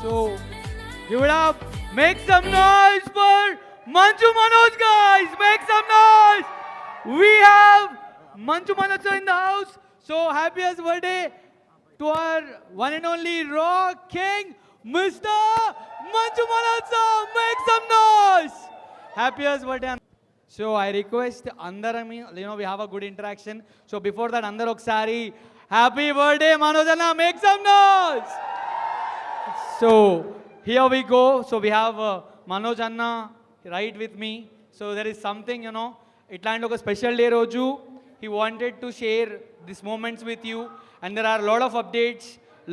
So give it up. Make some noise for Manju Manoj, guys. Make some noise. We have Manju Manoj in the house. So happiest birthday to our one and only rock king, Mr. Manju Manoj. Make some noise. Happiest birthday. So I request andarami, we have a good interaction. So before that, andaru okkasari happy birthday Manoj Anna, make some noise. So here we go. So we have Manoj Anna right with me. So there is something, itlanti oka special day roju he wanted to share these moments with you, and there are a lot of updates,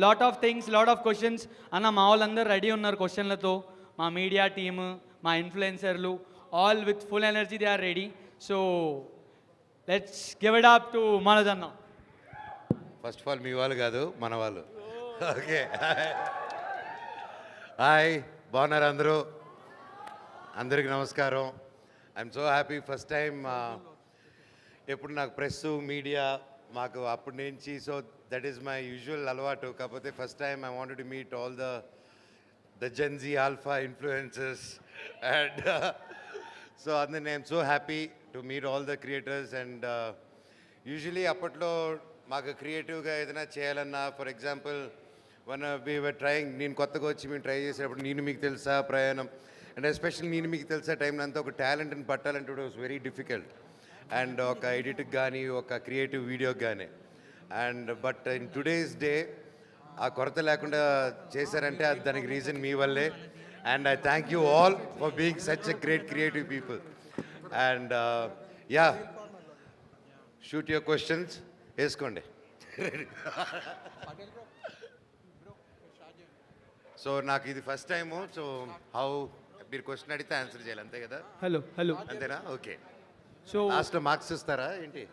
lot of things, lot of questions. Anna మా వాళ్ళందరూ ready ఉన్నారు క్వశ్చన్లతో, మా media team, మా ఇన్ఫ్లుయెన్సర్లు, all with full energy they are ready. So let's give it up to Manoj Anna. First of all మీ వాళ్ళు కాదు, మన వాళ్ళు. ఓకే, హాయ్, బాగున్నారు అందరూ? అందరికి నమస్కారం. I'm so happy. First time ఎప్పుడు నాకు ప్రెస్ మీడియా మాకు అప్పటి నుంచి, so that is my usual అలవాటు. కాకపోతే first time I wanted to meet all the Gen Z alpha influencers and so అందుకని I'm so happy to meet all the creators. And usually అప్పట్లో మాకు క్రియేటివ్గా ఏదైనా చేయాలన్నా, for example one we were trying, నేను కొత్తగా వచ్చి మేము ట్రై చేసేటప్పుడు నేను మీకు తెలుసా ప్రయాణం, అండ్ ఎస్పెషల్లీ నేను మీకు తెలుసా టైంలో అంతా ఒక టాలెంట్ని పట్టాలంటే it was very difficult. And ఒక ఎడిట్కి కానీ ఒక క్రియేటివ్ వీడియోకి కానీ, and but in today's day ఆ కొరత లేకుండా చేశారంటే అది దానికి రీజన్ మీ వల్లే. And I thank you all for being such a great creative people. And yeah, shoot your questions, వేసుకోండి. సో నాకు ఇది ఫస్ట్ టైము. సో హౌ మీరు క్వశ్చన్ అడిగితే ఆన్సర్ చేయాలి, అంతే కదా? హలో అంతేనా? ఓకే. సో లాస్ట్లో మార్క్స్ ఇస్తారా ఏంటి?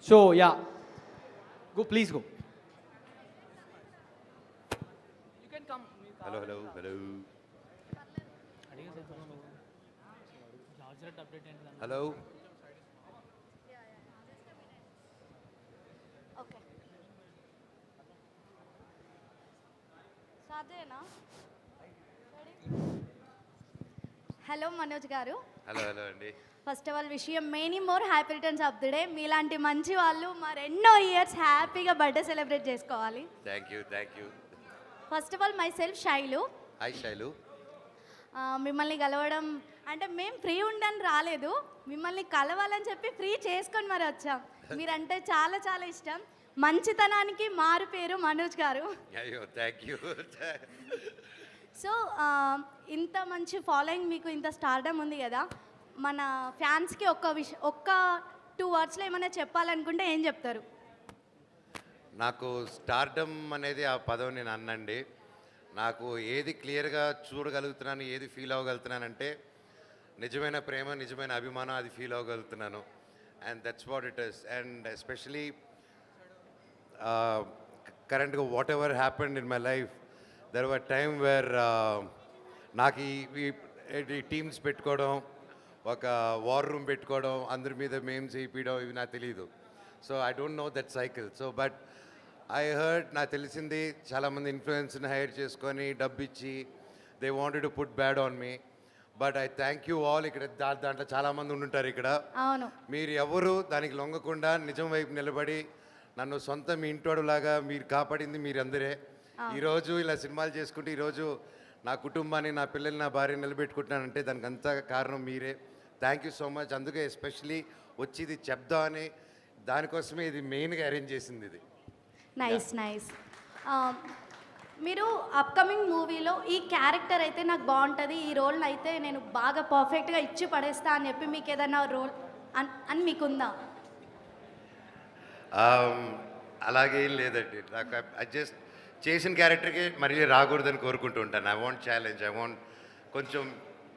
So yeah, go, please go. You can come. Hello. Hello. Okay, సాధ్యమేనా? హలో మనోజ్ గారు. హలో అండి. First of all wish you many more happy returns of the day. మీలాంటి మంచి వాళ్ళు మరెన్నో ఇయర్స్ హ్యాపీగా బర్త్డే సెలబ్రేట్ చేసుకోవాలి. Thank you. First of all my self Shailu. Hi Shailu. మిమ్మల్ని కలవడం అంటే మేము ఫ్రీ ఉండని రాలేదు, మిమ్మల్ని కలవాలని చెప్పి ఫ్రీ చేసుకొని మరి వచ్చాం. మీరంటే చాలా చాలా ఇష్టం. మంచితనానికి మారు పేరు మనోజ్ గారు. అయ్యో, థ్యాంక్ యూ. సో ఇంత మంచి ఫాలోయింగ్, మీకు ఇంత స్టార్డమ్ ఉంది కదా, మన ఫ్యాన్స్కి ఒక్క 2 wordsలో ఏమైనా చెప్పాలనుకుంటే ఏం చెప్తారు? నాకు స్టార్డమ్ అనేది ఆ పదం నేను అన్నండి. నాకు ఏది క్లియర్గా చూడగలుగుతున్నాను, ఏది ఫీల్ అవ్వగలుగుతున్నానంటే నిజమైన ప్రేమ, నిజమైన అభిమానం, అది ఫీల్ అవ్వగలుగుతున్నాను. And that's what it is. And especially కరెంట్గా whatever happened in my life, there were time where నాకు ఈ టీమ్స్ పెట్టుకోవడం, ఒక వార్ రూమ్ పెట్టుకోవడం, అందరి మీద మేమ్స్ చేయించడం, ఇవి నాకు తెలియదు. So I don't know that cycle. So but I heard, నాకు తెలిసింది చాలామంది ఇన్ఫ్లుయెన్స్ని హైర్ చేసుకొని డబ్బు ఇచ్చి they wanted to put bad on me. But I thank you all. ఇక్కడ దాంట్లో చాలామంది ఉండుంటారు ఇక్కడ. అవును, మీరు ఎవరు దానికి లొంగకుండా నిజం వైపు నిలబడి నన్ను సొంత మీ ఇంటోడులాగా మీరు కాపాడింది మీరందరే. ఈరోజు ఇలా సినిమాలు చేసుకుంటూ ఈరోజు నా కుటుంబాన్ని, నా పిల్లల్ని, నా భార్యని నిలబెట్టుకుంటున్నానంటే దానికి అంతా కారణం మీరే. Thank you so much. అందుకే ఎస్పెషలీ వచ్చి ఇది చెప్దామని, దానికోసమే ఇది మెయిన్గా అరేంజ్ చేసింది ఇది. నైస్. మీరు అప్కమింగ్ మూవీలో ఈ క్యారెక్టర్ అయితే నాకు బాగుంటుంది, ఈ రోల్ అయితే నేను బాగా పర్ఫెక్ట్గా ఇచ్చి పడేస్తా అని చెప్పి మీకు ఏదైనా రోల్ అని మీకుందా? అలాగే ఏం లేదండి. నాకు జస్ట్ చేసిన క్యారెక్టర్కి మళ్ళీ రాకూడదని కోరుకుంటూ ఉంటాను. I want challenge, I want కొంచెం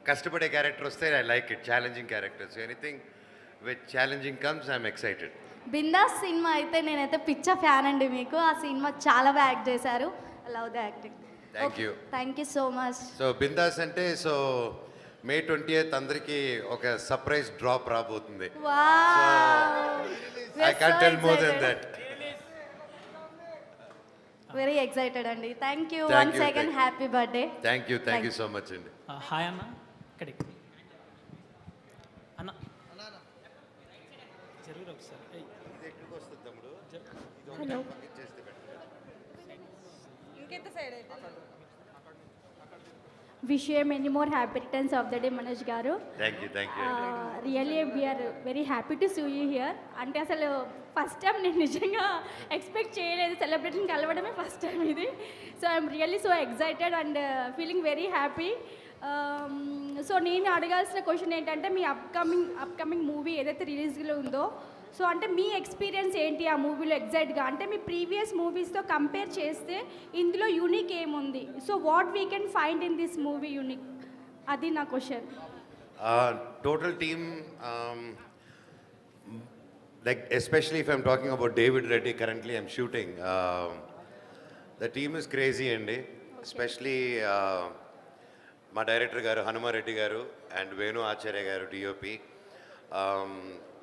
కష్టపడే క్యారెక్టర్ వస్తే I like it. Challenging characters, anything with challenging comes I'm excited. Bindaas cinema అయితే నేనైతే పిచ్చ ఫ్యాన్ అండి మీకు. ఆ సినిమా చాలా బాగా యాక్ట్ చేశారు. Love the acting. Thank you. Thank you so much. So బిందాస్ అంటే సో మే 20th అందరికీ ఒక సర్ప్రైజ్ డ్రాప్ రాబోతుంది. I can't tell more than that. Very excited అండి. Thank you Thank once you, again, thank you. Happy birthday. Thank you so much అండి. Hi అన్న ఇక్కడికి అన్న జరుగురు ఒకసారి ఏయ్. Hello. Wish you many more happy returns of the day Manoj garu. Thank you అండి. Really we're very happy to see you here. అంటే అసలు ఫస్ట్ టైం నేను నిజంగా ఎక్స్పెక్ట్ చేయలేదు, సెలబ్రేషన్ కలవడమే ఫస్ట్ టైం ఇది. So I'm really so excited and feeling very happy. So నేను అడగాల్సిన క్వశ్చన్ ఏంటంటే మీ అప్కమింగ్ మూవీ ఏదైతే రిలీజ్లో ఉందో, సో అంటే మీ ఎక్స్పీరియన్స్ ఏంటి ఆ మూవీలో ఎగ్జాక్ట్గా? అంటే మీ ప్రీవియస్ మూవీస్తో కంపేర్ చేస్తే ఇందులో యూనిక్ ఏముంది? So what we can find in this movie unique, అది నా question. Total team, like especially if I'm talking about David Reddy, currently I'm shooting. The team is crazy అండి. Especially మా director garu Hanumareddy garu and Venu Acharya garu DOP,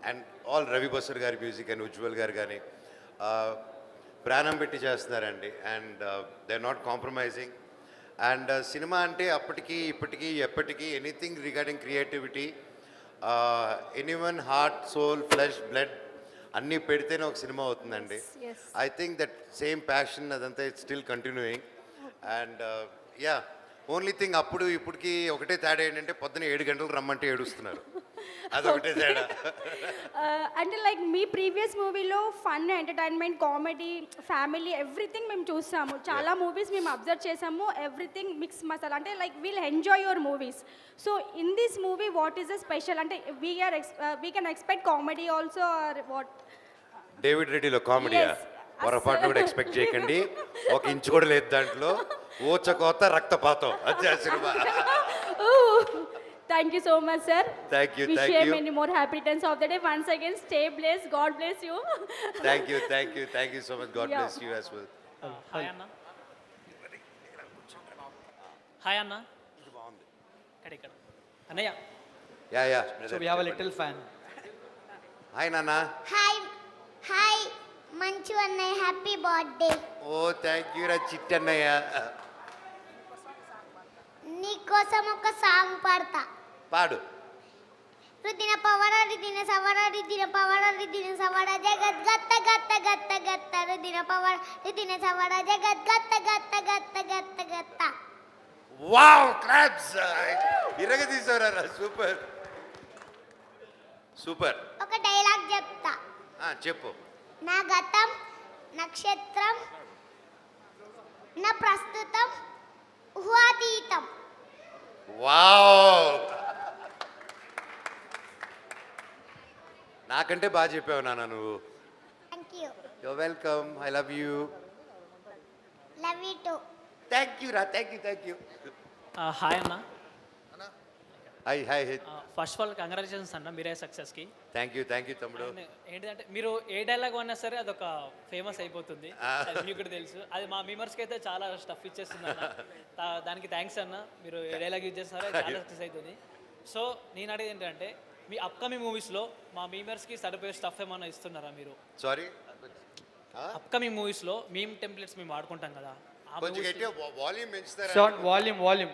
and all Ravi Basar గారి music and Ujwal garu కానీ ప్రాణం పెట్టి చేస్తున్నారండి. And they are not compromising. And cinema అంటే అప్పటికి ఇప్పటికీ ఎప్పటికీ anything regarding creativity, anyone heart soul flesh blood అన్నీ పెడితేనే ఒక సినిమా అవుతుందండి. Yes. I think that same passion అదంతా it's still continuing. And yeah, only thing అప్పుడు ఇప్పటికి ఒకటే తేడా ఏంటంటే పొద్దున 7 గంటలు రమ్మంటే ఏడుస్తున్నారు, అదొకటే తేడా. అంటే లైక్ మీ ప్రీవియస్ మూవీలో fun, entertainment, comedy, family everything మేము చూసాము. చాలా మూవీస్ మేము అబ్జర్వ్ చేసాము, ఎవ్రీథింగ్ మిక్స్ మసాలా. అంటే like we'll enjoy your movies. So in this movie what is the special? అంటే we can expect comedy also or what? David రెడ్డిలో కామెడీయా? Yes. పొరపాటు కూడా ఎక్స్పెక్ట్ చేయకండి. ఒక ఇంచు కూడా లేదు దాంట్లో. ఊచకోత రక్తపాతం అదే ఆ cinema. Thank you so much, sir. Thank you, Wish thank you you. many more happy returns of the day. Once again, stay blessed. God bless you. Thank you so much. God Yeah. Bless you as well. Hi అన్న hi అన్న ఇక్కడ అన్నయ్య. Yeah So we have a little fan. Hi నాన్న. Hi Manchu అన్నయ్య, happy birthday. Oh thank you రా చిట్టన్నయ్య. నీకోసం ఒక సాంగ్ పాడతా. పాడు. రుదిన పవర రిదిన సవర రిదిన పవర రిదిన సవర జగత్ గత్త గత్త గత్త గత్త రుదిన పవర రిదిన సవర జగత్ గత్త గత్త గత్త గత్త గత్త. Wow, claps. ఇరగ తీసారా, సూపర్ సూపర్. ఒక డైలాగ్ చెప్తా. చెప్పు. నా గతం నక్షత్రం, నా ప్రస్తుతం ఊహాతీతం. వావ్, నాకంటే బాగా చెప్పావు నాన్న నువ్వు. Thank you. You're welcome. I love you. Love you too. Thank you రా. Thank you. హాయ్ అన్న. Hi. First of all congratulations అన్న మీరే సక్సెస్కి. థ్యాంక్ యూ తమ్ముడు. ఏంటంటే మీరు ఏ డైలాగ్ అన్నా సరే అదొక ఫేమస్ అయిపోతుంది, అది మీకు కూడా తెలుసు. అది మా మెంబర్స్కి అయితే చాలా స్టఫ్ ఇచ్చేస్తుంది అన్న. దానికి థ్యాంక్స్ అన్న. మీరు ఏ డైలాగ్ యూజ్ చేస్తున్నారో అది చాలా సక్సెస్ అవుతుంది. సో నేను అడిగేది ఏంటంటే మీ అప్కమింగ్ మూవీస్లో మా మెంబర్స్కి సరిపోయే స్టఫ్ ఏమన్నా ఇస్తున్నారా మీరు? సారీ, అప్కమింగ్ మూవీస్లో మేము టెంప్లెట్స్ మేము వాడుకుంటాం కదా, ఆ కొంచెం movies గట్టిగా వాల్యూమ్ పెంచుతారా? Short volume.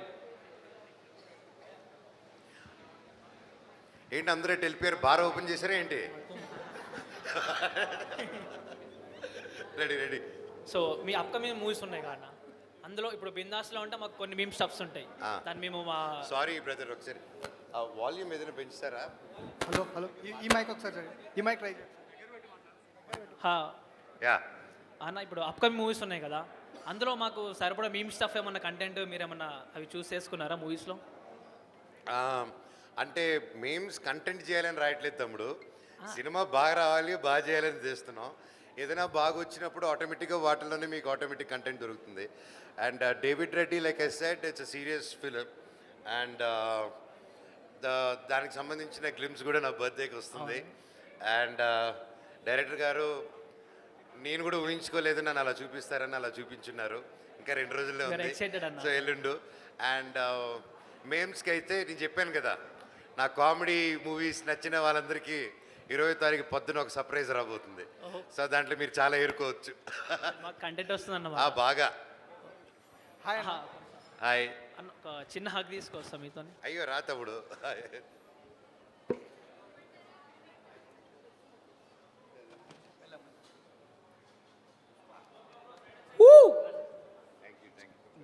ఏంటి అందరూ వెళ్ళిపోయారు? బార్ ఓపెన్ చేశారా ఏంటి? రెడీ. సో మీ అప్కమింగ్ మూవీస్ ఉన్నాయి కదా, అందులో ఇప్పుడు బిందాస్లో ఉంటే మాకు కొన్ని మేము స్టఫ్స్ ఉంటాయి, దాన్ని మేము మా సారీ బ్రదర్, ఒకసారి ఆ వాల్యూమ్ ఏదైనా పెంచుతారా? హలో ఈ మైక్ ఒకసారి చూడండి. ఈ మైక్ ట్రై యా. అన్న ఇప్పుడు అప్కమింగ్ మూవీస్ ఉన్నాయి కదా, అందులో మాకు సరిపడా మేము స్టఫ్ ఏమన్నా కంటెంట్ మీరు ఏమన్నా అవి చూస్ చేసుకున్నారా మూవీస్లో? అంటే మేమ్స్ కంటెంట్ చేయాలని రాయట్లేదు తమ్ముడు. సినిమా బాగా రావాలి, బాగా చేయాలని చేస్తున్నాం. ఏదైనా బాగా వచ్చినప్పుడు ఆటోమేటిక్గా వాటిల్లోనే మీకు ఆటోమేటిక్ కంటెంట్ దొరుకుతుంది. And David Reddy, like I said, it's a serious film. And దానికి సంబంధించిన గ్లిమ్స్ కూడా నా బర్త్డేకి వస్తుంది. అండ్ డైరెక్టర్ గారు నేను కూడా ఊహించుకోలేదు నన్ను అలా చూపిస్తారని, అలా చూపించున్నారు. ఇంకా 2 రోజుల్లో Very ఉంది. excited అన్న. సో ఎల్లుండు. అండ్ మేమ్స్కి అయితే నేను చెప్పాను కదా, నా కామెడీ మూవీస్ నచ్చిన వాళ్ళందరికీ 20వ తారీఖు పొద్దున ఒక సర్ప్రైజ్ రాబోతుంది. సో దాంట్లో మీరు చాలా ఎరుకోవచ్చు. మాకు కంటెంట్ వస్తుంది ఆ బాగా. హాయ్ అన్న. హాయ్. అన్న ఒక చిన్న హక్ తీసుకొస్తాం మీతో. అయ్యో రా తమ్ముడు.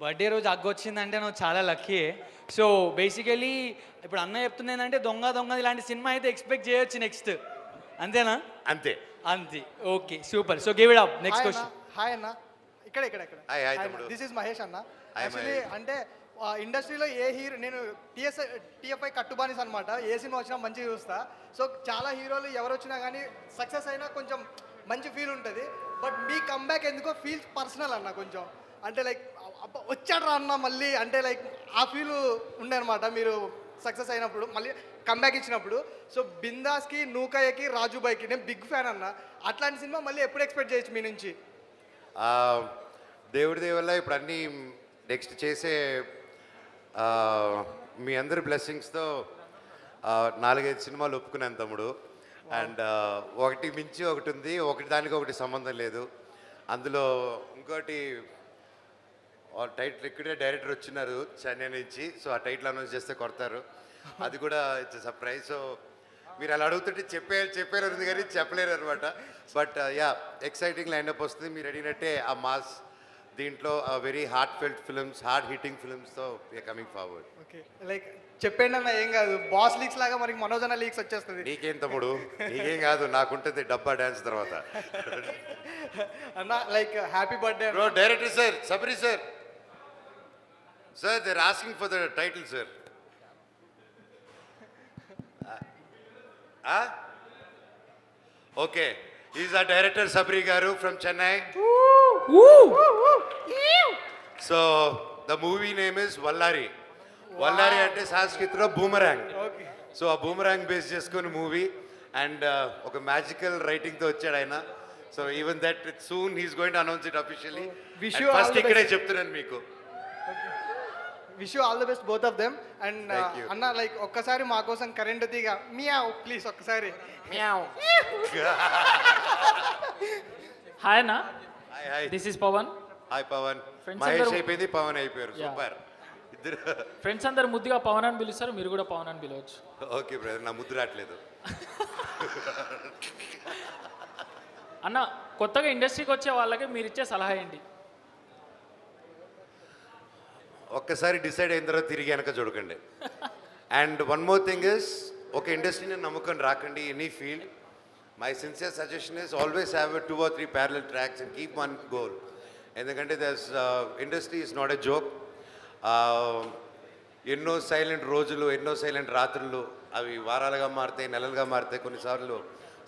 బర్త్డే రోజు అగ్గు వచ్చిందంటే నువ్వు చాలా లక్కీ. సో బేసికలీ ఇప్పుడు అన్న చెప్తుంది ఏంటంటే దొంగ దొంగ ఇలాంటి సినిమా అయితే ఎక్స్పెక్ట్ చేయొచ్చు నెక్స్ట్, అంతేనా? అంతే. అంతే, okay super. So give it up. Next hi question. అన్న. హాయ్ అన్న. ఇక్కడ ఇక్కడ ఇక్కడ. హాయ్ హాయ్ తమ్ముడు. దిస్ ఇస్ మహేష్ అన్న. Hi actually Mahesh. అంటే ఇండస్ట్రీలో ఏ హీరో, నేను టీఎఫ్ఐ కట్టుబానిస్ అనమాట. ఏ సినిమా వచ్చినా మంచిగా చూస్తా. సో చాలా హీరోలు ఎవరు వచ్చినా కానీ సక్సెస్ అయినా కొంచెం మంచి ఫీల్ ఉంటుంది. బట్ మీ కంబ్యాక్ ఎందుకో ఫీల్ పర్సనల్ అన్న కొంచెం. అంటే లైక్ వచ్చాడు రా అన్న మళ్ళీ, అంటే లైక్ ఆ ఫీల్ ఉండే అనమాట మీరు సక్సెస్ అయినప్పుడు, మళ్ళీ కంబ్యాక్ ఇచ్చినప్పుడు. సో బిందాస్కి, నూకయ్యకి, రాజుబాయ్కి నేను బిగ్ ఫ్యాన్ అన్న. అట్లాంటి సినిమా మళ్ళీ ఎప్పుడు ఎక్స్పెక్ట్ చేయొచ్చు మీ నుంచి? దేవుడి దయ వల్ల ఇప్పుడు అన్నీ నెక్స్ట్ చేసే మీ అందరి బ్లెస్సింగ్స్తో 4-5 సినిమాలు ఒప్పుకున్నాను తమ్ముడు. అండ్ ఒకటి మించి ఒకటి ఉంది, ఒకటి దానికి ఒకటి సంబంధం లేదు. అందులో ఇంకోటి టైటిల్ ఇక్కడే డైరెక్టర్ వచ్చినారు చెన్నై నుంచి. సో ఆ టైటిల్ అనౌన్స్ చేస్తే కొడతారు, అది కూడా ఇట్స్ సర్ప్రైజ్. సో మీరు అలా అడుగుతుంటే చెప్పారు ఉంది కానీ చెప్పలేరు అనమాట. బట్ యా, ఎక్సైటింగ్ లైన్అప్ వస్తుంది. మీరు అడిగినట్టే ఆ మాస్ దీంట్లో very heart felt films, heart hitting ఫిల్మ్స్తో we are coming forward. Okay, like చెప్పండి అన్న, ఏం కాదు. బాస్ లీక్స్ లాగా మనకి మనోజ్ అన్న లీక్స్ వచ్చేస్తుంది. నీకేం తమ్ముడు, నీకేం కాదు, నాకుంటుంది డబ్బా డ్యాన్స్ తర్వాత. అన్న like happy birthday. Bro director sir, Sabari sir, sir they are asking for the title sir. Okay, is a director Sabari garu from Chennai. So the movie name is Vallari. Vallari అంటే సంస్కృతిలో బూమరాంగ్. సో ఆ బూమరాంగ్ బేస్ చేసుకుని మూవీ. అండ్ ఒక మ్యాజికల్ రైటింగ్తో వచ్చాడు ఆయన. So even that soon he's going to announce it officially. Wish you all first the ఇక్కడే best. చెప్తున్నాను మీకు. Wish you all the best both of them. And Thank you. అన్న లైక్ ఒక్కసారి మా కోసం కరెంట్ తీగ మియావ్ ప్లీజ్ ఒక్కసారి. హాయ్ అన్న, hi hi. This is Pavan. Hi Pavan. Friends Mahesh అందరూ- అయిపోయింది, పవన్ అయిపోయారు. Yeah. సూపర్ ఇద్దరు. ఫ్రెండ్స్ అందరు ముద్దుగా పవన్ అని పిలుస్తారు, మీరు కూడా పవన్ అని పిలవచ్చు. ఓకే బ్రదర్, నా ముద్దు రావట్లేదు. అన్న, కొత్తగా ఇండస్ట్రీకి వచ్చే వాళ్ళకి మీరు ఇచ్చే సలహా ఏంటి? ఒక్కసారి డిసైడ్ అయిన తర్వాత తిరిగి వెనక చూడకండి. And one more thing is, ఒక ఇండస్ట్రీని నమ్ముకొని రాకండి. Any field, my sincere suggestion is always have 2 or 3 parallel tracks and keep one goal. ఎందుకంటే this industry is not a joke. ఎన్నో సైలెంట్ రోజులు, ఎన్నో సైలెంట్ రాత్రులు, అవి వారాలుగా మారుతాయి, నెలలుగా మారుతాయి, కొన్నిసార్లు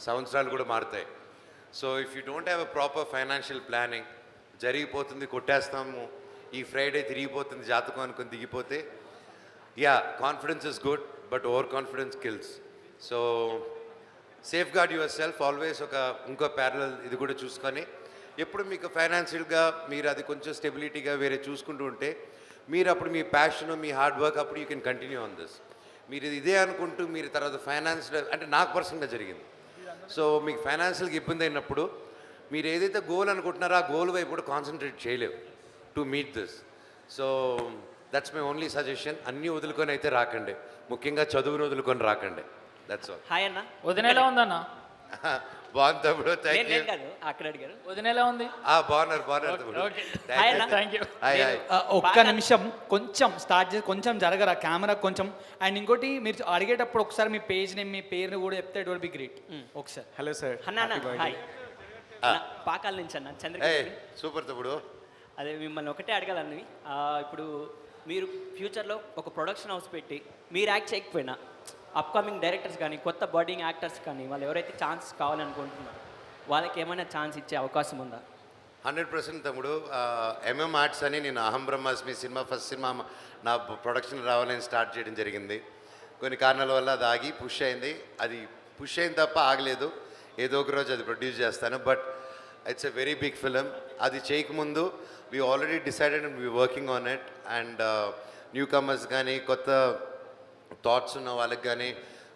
సంవత్సరాలు కూడా మారుతాయి. So if you don't have a proper financial planning, జరిగిపోతుంది, కొట్టేస్తాము, ఈ ఫ్రైడే తిరిగిపోతుంది జాతకం అనుకుని దిగిపోతే, yeah confidence is good but over confidence kills. So safeguard yourself always. ఇంకో ప్యారలల్ ఇది కూడా చూసుకొని, ఎప్పుడు మీకు ఫైనాన్షియల్గా మీరు అది కొంచెం స్టెబిలిటీగా వేరే చూసుకుంటూ ఉంటే, మీరు అప్పుడు మీ ప్యాషన్, మీ హార్డ్ వర్క్, అప్పుడు you can continue on this. మీరు ఇదే అనుకుంటూ మీరు తర్వాత ఫైనాన్స్, అంటే నాకు పర్సనల్గా జరిగింది. సో మీకు ఫైనాన్షియల్గా ఇబ్బంది అయినప్పుడు మీరు ఏదైతే గోల్ అనుకుంటున్నారో ఆ గోల్ వైపు కూడా కాన్సన్ట్రేట్ చేయలేవు to meet this. So that's my only suggestion. అన్నీ వదులుకొని అయితే రాకండి, ముఖ్యంగా చదువును వదులుకొని రాకండి. That's all. హాయ్ అన్న. వదినేలా ఉందన్న? బాగుంది తమ్ముడు, థ్యాంక్ యూ. నేను కాదు, అక్కడ అడిగారు. వదినేలా ఉంది? బాగున్నారు తమ్ముడు. Okay. హాయ్ అన్న. Thank you. Hi hi. ఒక్క నిమిషం కొంచెం స్టార్ట్ చేసి కొంచెం జరగరా కెమెరా కొంచెం. అండ్ ఇంకోటి, మీరు అడిగేటప్పుడు ఒకసారి మీ పేజ్ నేమ్, మీ పేరుని కూడా చెప్తే ఇట్ విల్ బి గ్రేట్. ఒకసారి. Hello sir. అన్న హాయ్. పాకాల నుంచి అన్న, చంద్రగిరి. సూపర్ తమ్ముడు. అదే మిమ్మల్ని ఒకటే అడగాలని, ఇప్పుడు మీరు ఫ్యూచర్లో ఒక ప్రొడక్షన్ హౌస్ పెట్టి మీరు యాక్ట్ చేయకపోయినా అప్కమింగ్ డైరెక్టర్స్ కానీ, కొత్త బర్డింగ్ యాక్టర్స్ కానీ, వాళ్ళు ఎవరైతే ఛాన్స్ కావాలనుకుంటున్నారో వాళ్ళకి ఏమైనా ఛాన్స్ ఇచ్చే అవకాశం ఉందా? 100% తమ్ముడు. ఎంఎం ఆర్ట్స్ అని, నేను అహం బ్రహ్మాస్మి సినిమా, ఫస్ట్ సినిమా నా ప్రొడక్షన్ రావాలని స్టార్ట్ చేయడం జరిగింది. కొన్ని కారణాల వల్ల అది ఆగి పుష్ అయింది. అది పుష్ అయింది తప్ప ఆగలేదు. ఏదో ఒక రోజు అది ప్రొడ్యూస్ చేస్తాను. But it's a very big film. అది చేయకముందు we already decided and we working on it. And new comers కానీ కొత్త థాట్స్ ఉన్న వాళ్ళకి కానీ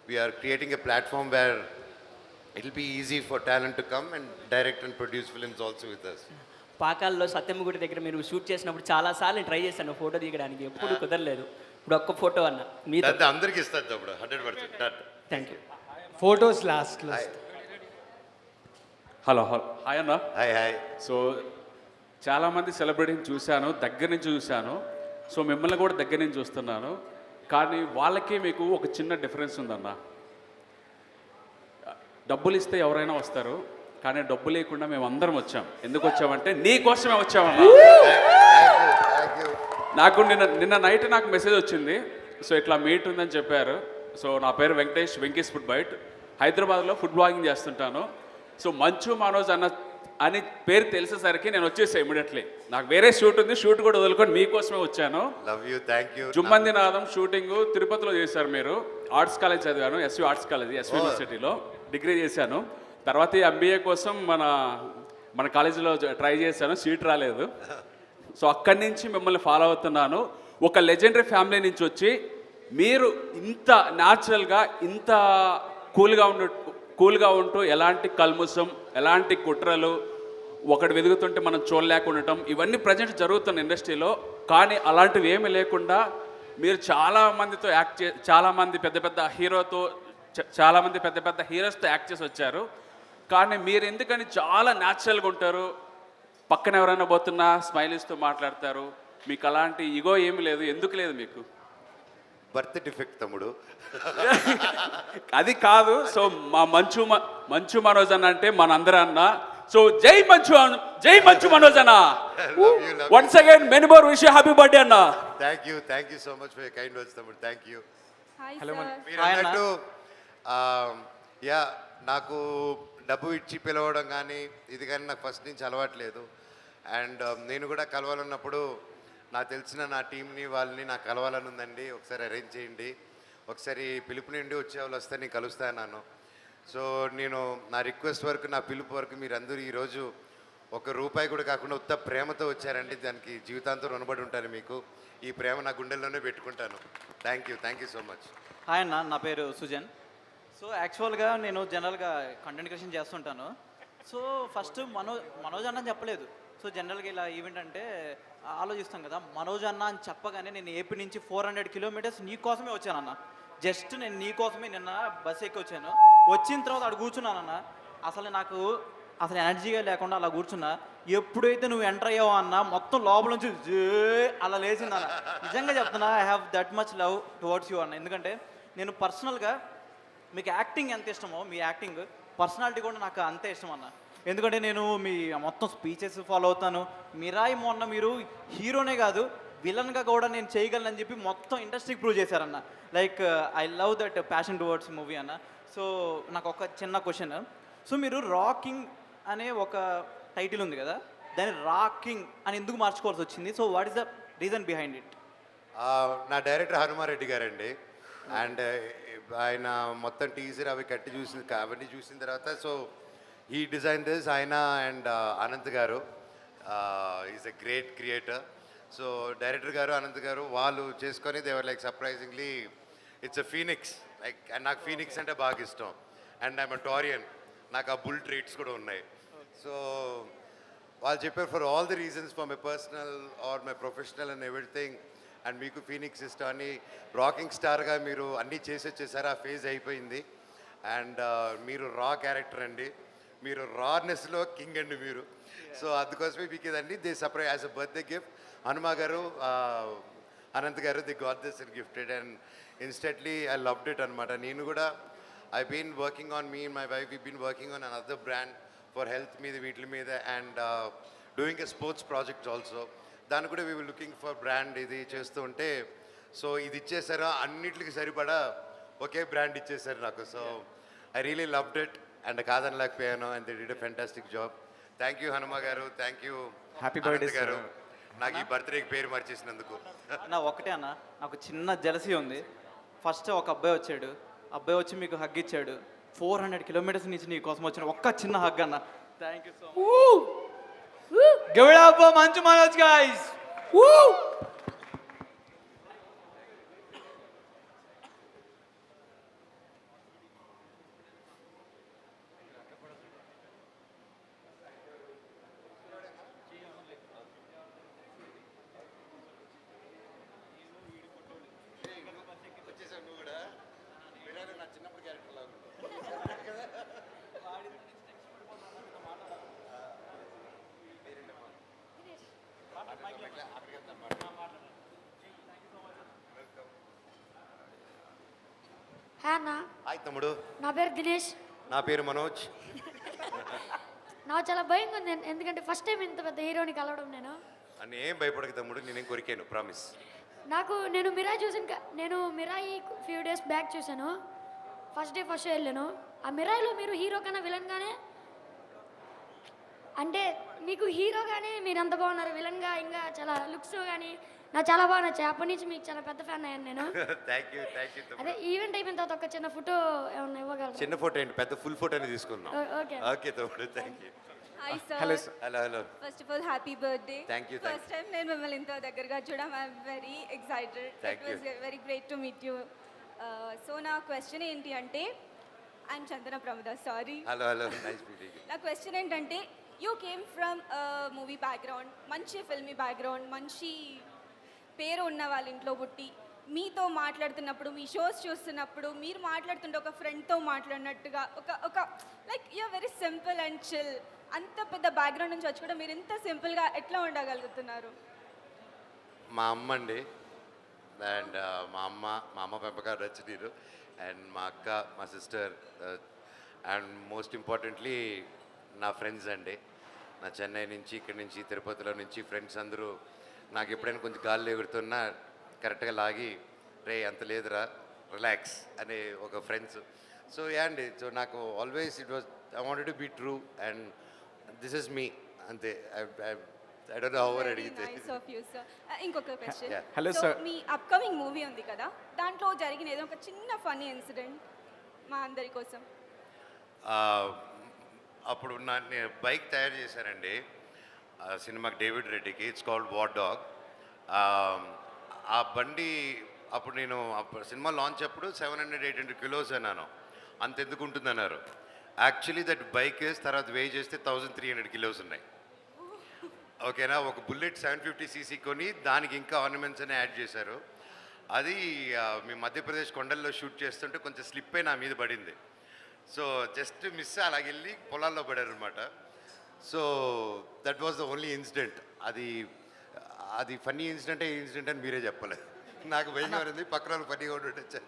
we are creating a platform where it will be easy for talent to come and direct and produce films also with us. పాకాల్లో సత్యమ్మ గుడి దగ్గర మీరు shoot చేసినప్పుడు చాలాసార్లు ట్రై చేశాను ఫోటో దిగడానికి, ఎప్పుడు కుదరలేదు. ఇప్పుడు ఒక్క ఫోటో అన్న మీతో. అందరికి ఇస్తుంది అప్పుడు 100%. Thank you. Photos last. Hello hi అన్న. Hi hi. సో చాలామంది సెలబ్రిటీని చూశాను, దగ్గర నుంచి చూశాను. సో మిమ్మల్ని కూడా దగ్గర నుంచి చూస్తున్నాను. కానీ వాళ్ళకి మీకు ఒక చిన్న డిఫరెన్స్ ఉందన్న. డబ్బులు ఇస్తే ఎవరైనా వస్తారు, కానీ డబ్బు లేకుండా మేము అందరం వచ్చాం. ఎందుకు వచ్చామంటే నీ కోసమే వచ్చామన్నా. నాకు నిన్న నైట్ నాకు మెసేజ్ వచ్చింది. సో ఇట్లా మీట్ ఉందని చెప్పారు. సో నా పేరు వెంకటేష్, వెంకీస్ ఫుడ్ బైట్. హైదరాబాద్లో ఫుడ్ బ్లాగింగ్ చేస్తుంటాను. సో మంచు మనోజ్ అని పేరు తెలిసేసరికి నేను వచ్చేసాను ఇమీడియట్లీ. నాకు వేరే షూట్ ఉంది, షూట్ కూడా వదులుకొని మీకోసమే వచ్చాను. Love you, thank you. Jhummandi Naadam shooting తిరుపతిలో చేశారు మీరు. ఆర్ట్స్ కాలేజ్ చదివాను, ఎస్వి ఆర్ట్స్ కాలేజ్, ఎస్వి యూనివర్సిటీలో డిగ్రీ చేశాను. తర్వాత ఎంబీఏ కోసం మన కాలేజీలో ట్రై చేశాను, సీట్ రాలేదు. సో అక్కడి నుంచి మిమ్మల్ని ఫాలో అవుతున్నాను. ఒక లెజెండరీ ఫ్యామిలీ నుంచి వచ్చి మీరు ఇంత న్యాచురల్గా, ఇంత కూల్గా ఉంటూ ఎలాంటి కల్ముసం, ఎలాంటి కుట్రలు, ఒకటి వెతుకుతుంటే మనం చూడలేకుండటం, ఇవన్నీ ప్రజెంట్ జరుగుతున్న ఇండస్ట్రీలో. కానీ అలాంటివి ఏమీ లేకుండా మీరు చాలామందితో చాలామంది పెద్ద పెద్ద హీరోస్తో యాక్ట్ చేసి వచ్చారు. కానీ మీరు ఎందుకని చాలా న్యాచురల్గా ఉంటారు. పక్కన ఎవరైనా పోతున్నా స్మైల్ ఇస్తూ మాట్లాడతారు. మీకు అలాంటి ఇగో ఏమి లేదు. ఎందుకు లేదు మీకు? బర్త్ డిఫెక్ట్ తమ్ముడు. అది కాదు. సో మా మంచు మనోజ్ అన్న అంటే మనందరూ అన్న. సో జై మంచు మనోజ్ అన్న. Once again many more wish happy birthday అన్న. Thank you so much for kind words తమ్ముడు. Thank you. మీరు Hi, అన్నట్టు యా, నాకు డబ్బు ఇచ్చి పిలవడం కానీ ఇది కానీ నాకు ఫస్ట్ నుంచి అలవాట్లేదు. అండ్ నేను కూడా కలవాలన్నప్పుడు నాకు తెలిసిన నా టీంని వాళ్ళని నాకు కలవాలని ఉందండి, ఒకసారి అరేంజ్ చేయండి, ఒకసారి పిలుపు నుండి వచ్చే వాళ్ళు వస్తే నేను కలుస్తాను. సో నేను నా రిక్వెస్ట్ వరకు, నా పిలుపు వరకు మీరందరూ ఈరోజు ₹1 కూడా కాకుండా ఉత్త ప్రేమతో వచ్చారండి. దానికి జీవితాంతం రుణపడి ఉంటాను మీకు. ఈ ప్రేమ నా గుండెల్లోనే పెట్టుకుంటాను. Thank you so much. Hi అన్న, నా పేరు సుజన్. సో యాక్చువల్గా నేను జనరల్గా కంటెంట్ క్రియేషన్ చేస్తుంటాను. సో ఫస్ట్ మనోజ్ అన్న అని చెప్పలేదు. సో జనరల్గా ఇలా ఈవెంట్ అంటే ఆలోచిస్తాం కదా, మనోజ్ అన్న అని చెప్పగానే నేను ఏపీ నుంచి 400 కిలోమీటర్స్ నీ కోసమే వచ్చానన్న. జస్ట్ నేను నీ కోసమే నిన్న బస్ ఎక్కి వచ్చాను. వచ్చిన తర్వాత అక్కడ కూర్చున్నానన్న. నాకు ఎనర్జీగా లేకుండా అలా కూర్చున్నా. ఎప్పుడైతే నువ్వు ఎంటర్ అయ్యావో అన్న, మొత్తం లోపల నుంచి అలా లేచిందన్న. నిజంగా చెప్తున్నా, I have that much love towards you అన్న. ఎందుకంటే నేను పర్సనల్గా మీకు యాక్టింగ్ ఎంత ఇష్టమో, మీ యాక్టింగ్ పర్సనాలిటీ కూడా నాకు అంతే ఇష్టం అన్న. ఎందుకంటే నేను మీ మొత్తం స్పీచెస్ ఫాలో అవుతాను. మిరాయి మొన్న మీరు హీరోనే కాదు, విలన్గా కూడా నేను చేయగలనని చెప్పి మొత్తం ఇండస్ట్రీకి ప్రూవ్ చేశారన్న. Like I love that passion towards movie అన్న. సో నాకు ఒక చిన్న క్వశ్చన్. సో మీరు రాకింగ్ అనే ఒక టైటిల్ ఉంది కదా, దాన్ని రాకింగ్ అని ఎందుకు మార్చుకోవాల్సి వచ్చింది? So what is the reason behind it? నా డైరెక్టర్ హనుమారెడ్డి గారండి. అండ్ ఆయన మొత్తం టీజర్ అవన్నీ చూసిన తర్వాత సో ఈ డిజైన్ దిస్ ఆయన and Anant garu is a great creator. So director garu, Anant garu వాళ్ళు చేసుకొని దేవర్ like surprisingly it's a phoenix. Like and నాకు ఫీనిక్స్ అంటే బాగా ఇష్టం. అండ్ ఐఎమ్ టోరియన్, నాకు ఆ బుల్ ట్రీట్స్ కూడా ఉన్నాయి. సో వాళ్ళు చెప్పారు for all the reasons, for my personal or my professional and everything. And మీకు ఫీనిక్స్ ఇష్టం అని రాకింగ్ స్టార్గా మీరు అన్నీ చేసి వచ్చేసారు. ఆ ఫేజ్ అయిపోయింది. అండ్ మీరు రా క్యారెక్టర్ అండి, మీరు రానెస్లో కింగ్ అండి మీరు. సో అందుకోసమే మీకు ఇదండి they surprise as a birthday gift. Hanuma గారు, అనంత్ గారు, they got this and gifted and instantly I loved it అనమాట. నేను కూడా I been working on me and my wife, we been working on another brand for health మీద, వీటి మీద, and doing a sports project also. దాన్ని కూడా we will looking for brand ఇది చేస్తూ ఉంటే సో ఇది ఇచ్చేసారు, అన్నిటికి సరిపడా ఒకే బ్రాండ్ ఇచ్చేసారు నాకు. So I really loved it and కాదనలేకపోయాను. And they did a fantastic job. Thank you Hanuma garu, thank you happy birthday గారు, నాకు ఈ బర్త్డేకి పేరు మార్చేసినందుకు. అన్న ఒకటే అన్న, నాకు చిన్న జలసీ ఉంది. ఫస్ట్ ఒక అబ్బాయి వచ్చాడు, అబ్బాయి వచ్చి మీకు హగ్ ఇచ్చాడు. 400 కిలోమీటర్స్ నుంచి నీ కోసం వచ్చిన ఒక్క చిన్న హగ్ అన్న. Thank you so Woo! Give it up for Manju Manoj, guys. Woo! Hi అన్న, హాయ్ తమ్ముడు, నా పేరు దినేష్. నా పేరు మనోజ్. నాకు చాలా భయంగా ఉంది, ఎందుకంటే ఫస్ట్ టైం ఇంత పెద్ద హీరోని కలవడం నేను. అని ఏం భయపడక తమ్ముడు, నేనేం కొరికాను, ప్రామిస్. నేను మిరాయి చూసాను, నేను మిరాయి ఫ్యూ డేస్ బ్యాక్ చూశాను. ఫస్ట్ షో వెళ్ళాను. ఆ మిరాయిలో మీరు హీరో కన్నా విలన్ గానే, అంటే మీకు హీరోగానే మీరు అంత బాగున్నారు, విలన్గా ఇంకా చాలా లుక్స్ కానీ నాకు చాలా బాగా నచ్చాయి. అప్పటి నుంచి మీకు చాలా పెద్ద ఫ్యాన్ అయ్యాను నేను. థ్యాంక్ యూ అదే ఈవెంట్ అయిపోయిన తర్వాత ఒక చిన్న ఫోటో ఏమన్నా ఇవ్వగలరు? చిన్న ఫోటో ఏంటి, పెద్ద ఫుల్ ఫోటోని తీసుకుందాం. ఓకే. ఓకే తమ్ముడు, thank you. Hi sir. Hello hello. First of all happy birthday. Thank you, thank first time నేను మిమ్మల్ని ఇంత దగ్గరగా చూడడం I'm very excited. Thank it was very great to meet you. So నా question ఏంటి అంటే, I'm Chandana Pramada, sorry. Hello hello, nice meeting. నా question ఏంటంటే, you came from movie background, మంచి ఫిల్మీ బ్యాక్గ్రౌండ్, మంచి పేరు ఉన్న వాళ్ళ ఇంట్లో పుట్టి, మీతో మాట్లాడుతున్నప్పుడు, మీ షోస్ చూస్తున్నప్పుడు మీరు మాట్లాడుతుంటే ఒక ఫ్రెండ్తో మాట్లాడినట్టుగా, ఒక like you very simple and chill. అంత పెద్ద బ్యాక్గ్రౌండ్ నుంచి వచ్చి కూడా మీరు ఇంత సింపుల్గా ఎట్లా ఉండగలుగుతున్నారు? మా అమ్మ అండి, అండ్ మా అమ్మ పెంపకాలు రచనీరు, అండ్ మా అక్క, మా సిస్టర్, అండ్ మోస్ట్ ఇంపార్టెంట్లీ నా ఫ్రెండ్స్ అండి. నా చెన్నై నుంచి, ఇక్కడి నుంచి, తిరుపతిలో నుంచి ఫ్రెండ్స్ అందరూ నాకు ఎప్పుడైనా కొంచెం గాల్లో ఎగురుతున్నా కరెక్ట్గా లాగి, రే అంత లేదురా, రిలాక్స్ అనే ఒక ఫ్రెండ్స్. సో అండి, సో నాకు always it was, I wanted to be true and this is me, అంతే. ఐ డోంట్ నో హౌ అడిగితే. Nice of you sir. ఇంకొక question. Yeah. Hello, so sir. మీ అప్కమింగ్ మూవీ ఉంది కదా, దాంట్లో జరిగిన ఏదో ఒక చిన్న ఫన్నీ ఇన్సిడెంట్ మా అందరి కోసం. అప్పుడు నేను బైక్ తయారు చేశానండి సినిమాకి, డేవిడ్ రెడ్డికి. It's called war dog. ఆ బండి అప్పుడు నేను సినిమా లాంచ్ అప్పుడు 700-800 కిలోస్ అన్నాను. అంత ఎందుకు ఉంటుందన్నారు. యాక్చువల్లీ దట్ బైక్ తర్వాత వెయిట్ చేస్తే 1300 కిలోస్ ఉన్నాయి. ఓకేనా. ఒక బుల్లెట్ 750cc కొని దానికి ఇంకా ఆర్నమెంట్స్ అని యాడ్ చేశారు. అది మేము మధ్యప్రదేశ్ కొండల్లో షూట్ చేస్తుంటే కొంచెం స్లిప్ అయి నా మీద పడింది. సో జస్ట్ మిస్ అలాగెళ్ళి పొలాల్లో పడారు అనమాట. So that was the only incident. అది ఫన్నీ ఇన్సిడెంట్ అని మీరే చెప్పలేదు. నాకు భయంగా ఉంది, పక్కన వాళ్ళు ఫన్నీగా ఉండొచ్చు.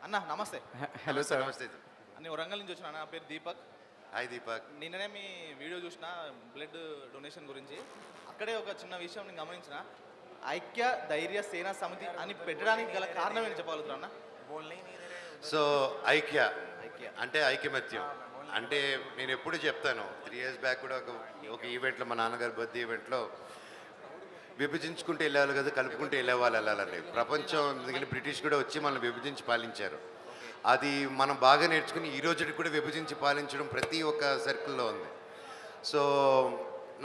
అన్న నమస్తే. Hello sir. నమస్తే. నేను వరంగల్ నుంచి వచ్చిన, నా పేరు దీపక్. హాయ్ దీపక్. నిన్ననే మీ వీడియో చూసిన బ్లడ్ డొనేషన్ గురించి. అక్కడే ఒక చిన్న విషయం నేను గమనించిన, ఐక్య ధైర్య సేనా సమితి అని పెట్టడానికి గల కారణం ఏంటి చెప్పగలుగుతారా అన్న? సో ఐక్య అంటే ఐకమత్యం అంటే నేను ఎప్పుడు చెప్తాను. 3 years బ్యాక్ కూడా ఒక ఈవెంట్లో, మా నాన్నగారి బర్త్డే ఈవెంట్లో, విభజించుకుంటూ వెళ్ళేవాళ్ళు కదా, కలుపుకుంటూ వెళ్ళేవాళ్ళు వెళ్ళాలని. ప్రపంచం ఎందుకంటే బ్రిటిష్ కూడా వచ్చి మనల్ని విభజించి పాలించారు. అది మనం బాగా నేర్చుకుని ఈ రోజుకి కూడా విభజించి పాలించడం ప్రతి ఒక్క సర్కిల్లో ఉంది. సో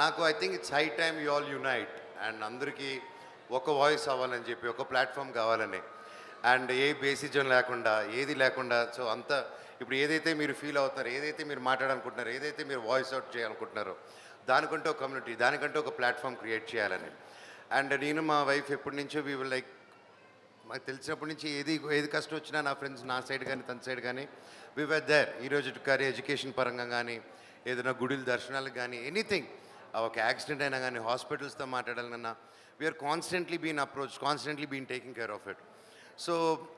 నాకు I think it's high time you all unite and అందరికీ ఒక వాయిస్ అవ్వాలని చెప్పి, ఒక ప్లాట్ఫామ్ కావాలని, అండ్ ఏ బేసిజం లేకుండా, ఏది లేకుండా. సో అంతా ఇప్పుడు ఏదైతే మీరు ఫీల్ అవుతున్నారో, ఏదైతే మీరు మాట్లాడాలనుకుంటున్నారో, ఏదైతే మీరు వాయిస్ అవుట్ చేయాలనుకుంటున్నారో, దానికంటే ఒక కమ్యూనిటీ, దానికంటే ఒక ప్లాట్ఫామ్ క్రియేట్ చేయాలని. అండ్ నేను మా వైఫ్ ఎప్పటి నుంచో వీ విల్ లైక్, మాకు తెలిసినప్పటి నుంచి ఏది కష్టం వచ్చినా నా ఫ్రెండ్స్ నా సైడ్ కానీ తన సైడ్ కానీ వి వర్ దేర్. ఈరోజు కానీ ఎడ్యుకేషన్ పరంగా కానీ, ఏదైనా గుడిల దర్శనాలకు కానీ, ఎనీథింగ్, ఒక యాక్సిడెంట్ అయినా కానీ, హాస్పిటల్స్తో మాట్లాడాలన్నా, we're constantly been approach, constantly been taking care of it. So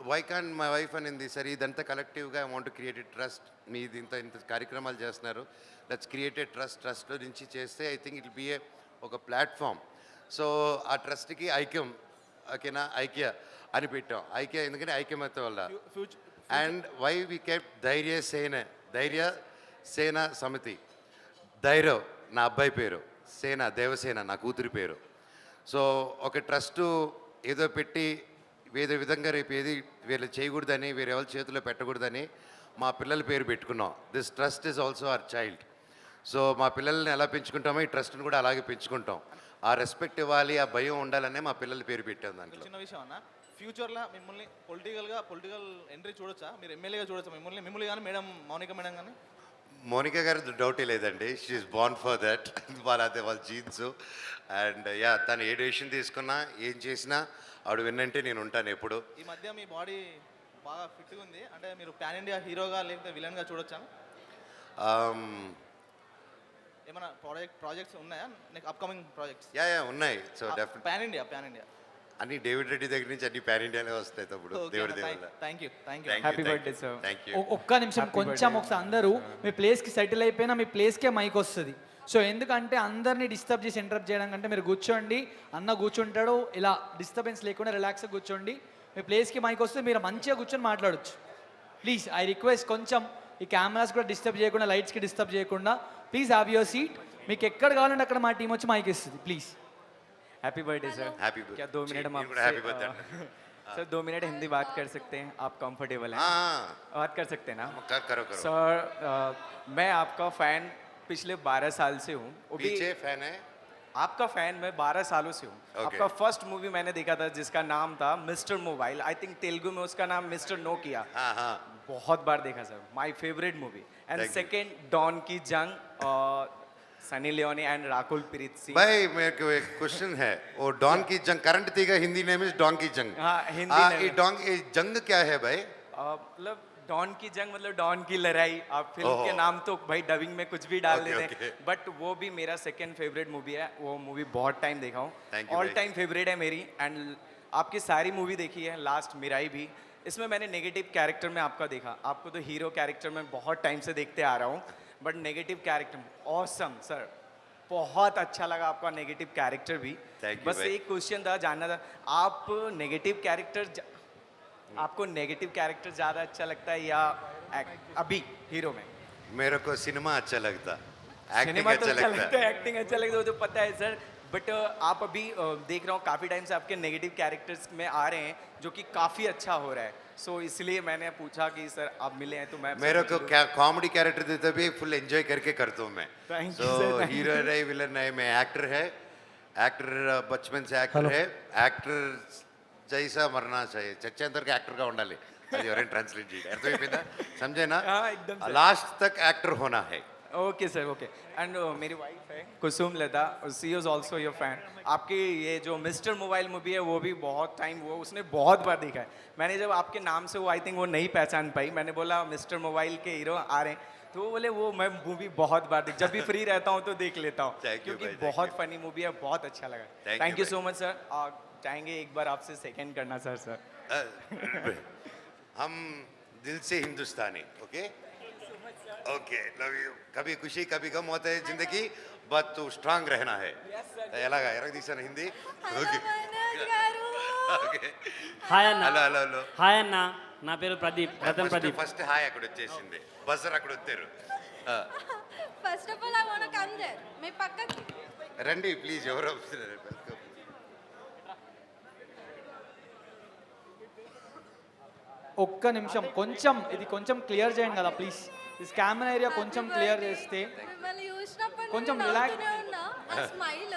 why can my wife అనింది, సరే ఇదంతా కలెక్టివ్గా ఐ వాంట్ క్రియేట్ ట్రస్ట్. మీది ఇంత కార్యక్రమాలు చేస్తున్నారు, లెట్స్ క్రియేటెడ్ ట్రస్ట్లో నుంచి చేస్తే ఐ థింక్ ఇట్ బీ ఒక ప్లాట్ఫామ్. సో ఆ ట్రస్ట్కి ఐక్యం, ఓకేనా, ఐక్య అని పెట్టాం. ఐక్య ఎందుకంటే ఐక్యమత్యం వల్ల. అండ్ వై వి కెప్ ధైర్య సేన సమితి. ధైర్యం నా అబ్బాయి పేరు, సేన దేవసేన నా కూతురి పేరు. సో ఒక ట్రస్టు ఏదో పెట్టి వేరే విధంగా రేపు ఏది వీళ్ళు చేయకూడదని, వేరే వాళ్ళ చేతిలో పెట్టకూడదని మా పిల్లల పేరు పెట్టుకున్నాం. This trust is also our child. So మా పిల్లల్ని ఎలా పెంచుకుంటామో ఈ ట్రస్ట్ని కూడా అలాగే పెంచుకుంటాం. ఆ రెస్పెక్ట్ ఇవ్వాలి, ఆ భయం ఉండాలనే మా పిల్లల పేరు పెట్టాం దాంట్లో. చిన్న విషయం అన్న, ఫ్యూచర్లో మిమ్మల్ని పొలిటికల్ ఎంట్రీ చూడొచ్చా? మీరు ఎమ్మెల్యేగా చూడొచ్చా మిమ్మల్ని కానీ మేడం మౌనిక మేడం కానీ? మోనికా గారి డౌటే లేదండి, షీఈస్ బోర్న్ ఫర్ దట్. వాళ్ళ జీన్స్. అండ్ యా, తను ఏ డెసిషన్ తీసుకున్నా ఏం చేసినా ఆవిడ విన్నంటే నేను ఉంటాను ఎప్పుడు. ఈ మధ్య మీ బాడీ బాగా ఫిట్గా ఉంది, అంటే మీరు పాన్ ఇండియా హీరోగా లేకపోతే విలన్గా చూడొచ్చా? ఏమైనా ప్రాజెక్ట్స్ ఉన్నాయా నెక్స్ట్ అప్కమింగ్ ప్రాజెక్ట్స్? యా ఉన్నాయి. సో డెఫినెట్ పాన్ ఇండియా అన్ని డేవిడ్ రెడ్డి దగ్గర నుంచి అన్ని పాన్ ఇండియానే వస్తాయి తప్పుడు. దేవుడి దేవుళ్ళ. Thank you happy birthday sir. Thank you. ఒక్క నిమిషం కొంచెం ఒకసారి అందరూ మీ ప్లేస్కి సెటిల్ అయిపోయినా మీ ప్లేస్కే మైక్ వస్తుంది. సో ఎందుకంటే అందరినీ డిస్టర్బ్ చేసి ఇంటరప్ట్ చేయడం కంటే మీరు కూర్చోండి, అన్న కూర్చుంటాడు, ఇలా డిస్టర్బెన్స్ లేకుండా రిలాక్స్గా కూర్చోండి. మీ ప్లేస్కి మైక్ వస్తే మీరు మంచిగా కూర్చొని మాట్లాడొచ్చు. ప్లీజ్ ఐ రిక్వెస్ట్ కొంచెం ఈ కెమెరాస్ కూడా డిస్టర్బ్ చేయకుండా, లైట్స్కి డిస్టర్బ్ చేయకుండా ప్లీజ్ హ్యావ్ యువర్ సీట్. మీకు ఎక్కడ కావాలంటే అక్కడ మా టీం వచ్చి మైక్ ఇస్తుంది please. Happy birthday sir. Happy क्या 2 मिनट हम happy birthday. Sir 2 minute Hindi बात कर सकते हैं? आप कंफर्टेबल हैं? बात कर सकते हैं ना करो सर? मैं आपका फ़ैन पिछले 12 साल से हूँ. पीछे फैन है आपका फ़ैन मैं 12 सालों से हूँ. आपका फर्स्ट मूवी मैंने देखा था जिसका नाम था Mister Mobile. I think Telugu में उसका नाम मिस्टर नोकिया. हाँ. बहुत बार देखा sir. My favourite movie. And second Don की जंग, सनी लियोनी एंड राकुल प्रीत सिंह. भाई मेरे को एक क्वेश्चन है, वो डॉन की जंग करंट तीगा हिंदी नेम इज डॉन की जंग. हाँ हिंदी ये डॉन ये जंग क्या है भाई? मतलब डॉन की जंग मतलब डॉन की लड़ाई. आप फिल्म के नाम तो भाई डबिंग में कुछ भी डाल देते हैं, बट वो भी मेरा सेकंड फेवरेट मूवी है. वो मूवी बहुत टाइम देखा हूँ, ऑल टाइम फेवरेट है मेरी. एंड आपकी सारी मूवी देखी है, लास्ट मिराई भी. इसमें मैंने नेगेटिव कैरेक्टर में आपका देखा. आपको तो हीरो कैरेक्टर में बहुत टाइम से देखते आ रहा हूँ, but negative character awesome sir. बहुत अच्छा लगा आपका नेगेटिव कैरेक्टर भी. बस एक क्वेश्चन था, जानना था आप नेगेटिव कैरेक्टर आपको नेगेटिव कैरेक्टर ज़्यादा अच्छा लगता है या अभी हीरो में? मेरे को सिनेमा अच्छा लगता, एक्टिंग सिनेमा तो अच्छा लगता है. एक्टिंग अच्छा लगता है वो तो पता है सर. बट आप अभी देख रहा हूँ काफ़ी टाइम से आपके नेगेटिव कैरेक्टर्स में आ रहे हैं जो कि काफ़ी अच्छा हो रहा है. सो इसलिए मैंने पूछा कि सर आप मिले हैं तो मैं मेरे को क्या कॉमेडी कैरेक्टर देते भी फुल एंजॉय करके करता हूँ मैं. Thank सो हीरो नहीं विलन नहीं, मैं एक्टर है. एक्टर बचपन से एक्टर है. एक्टर जैसा मरना चाहिए, చచ్చేంత వరకు యాక్టర్గా ఉండాలి. అది ఎవరైనా ట్రాన్స్లేట్ చేయాలి, అర్థమైపోయిందా? समझे ना? लास्ट तक एक्टर होना है. Okay sir okay. एंड मेरी वाइफ है कुसुम लता, सी इज़ ऑल्सो योर फैन. आपकी ये जो मिस्टर मोबाइल मूवी है वो भी बहुत टाइम वो उसने बहुत बार देखा है. मैंने जब आपके नाम से वो आई थिंक वो नहीं पहचान पाई, मैंने बोला मिस्टर मोबाइल के हीरो आ रहे हैं, तो वो बोले वो मैं मूवी बहुत बार जब भी फ्री रहता हूँ तो देख लेता हूँ, क्योंकि बहुत फनी मूवी है, बहुत अच्छा लगा. Thank you so much sir. चाहेंगे एक बार आपसे सेकंड करना सर. हम दिल से हिंदुस्तानी. Okay okay, love you. कभी खुशी कभी गम होता है जिंदगी, बट तू स्ट्रांग रहना है. ఎలాగా ఎరగదీసాను హిందీ? Okay okay. హాయ్ అన్న. Hello hello hello. హాయ్ అన్న, నా పేరు ప్రదీప్, రతన్ ప్రదీప్. ఫస్ట్ హాయ్ అక్కడ వచ్చేసింది, బజర్ అక్కడ వచ్చారు. First of all I want to come there. మీ పక్కకి రండి ప్లీజ్, ఎవరు వస్తున్నారు? వెల్కమ్. ఒక్క నిమిషం కొంచెం ఇది కొంచెం క్లియర్ చేయండి కదా ప్లీజ్. ఈ కెమెరా ఏరియా కొంచెం క్లియర్ చేస్తే మిమ్మల్ని చూసినప్పుడు కొంచెం నేను relax. నవ్వుతూనే ఉన్నా. ఆ smile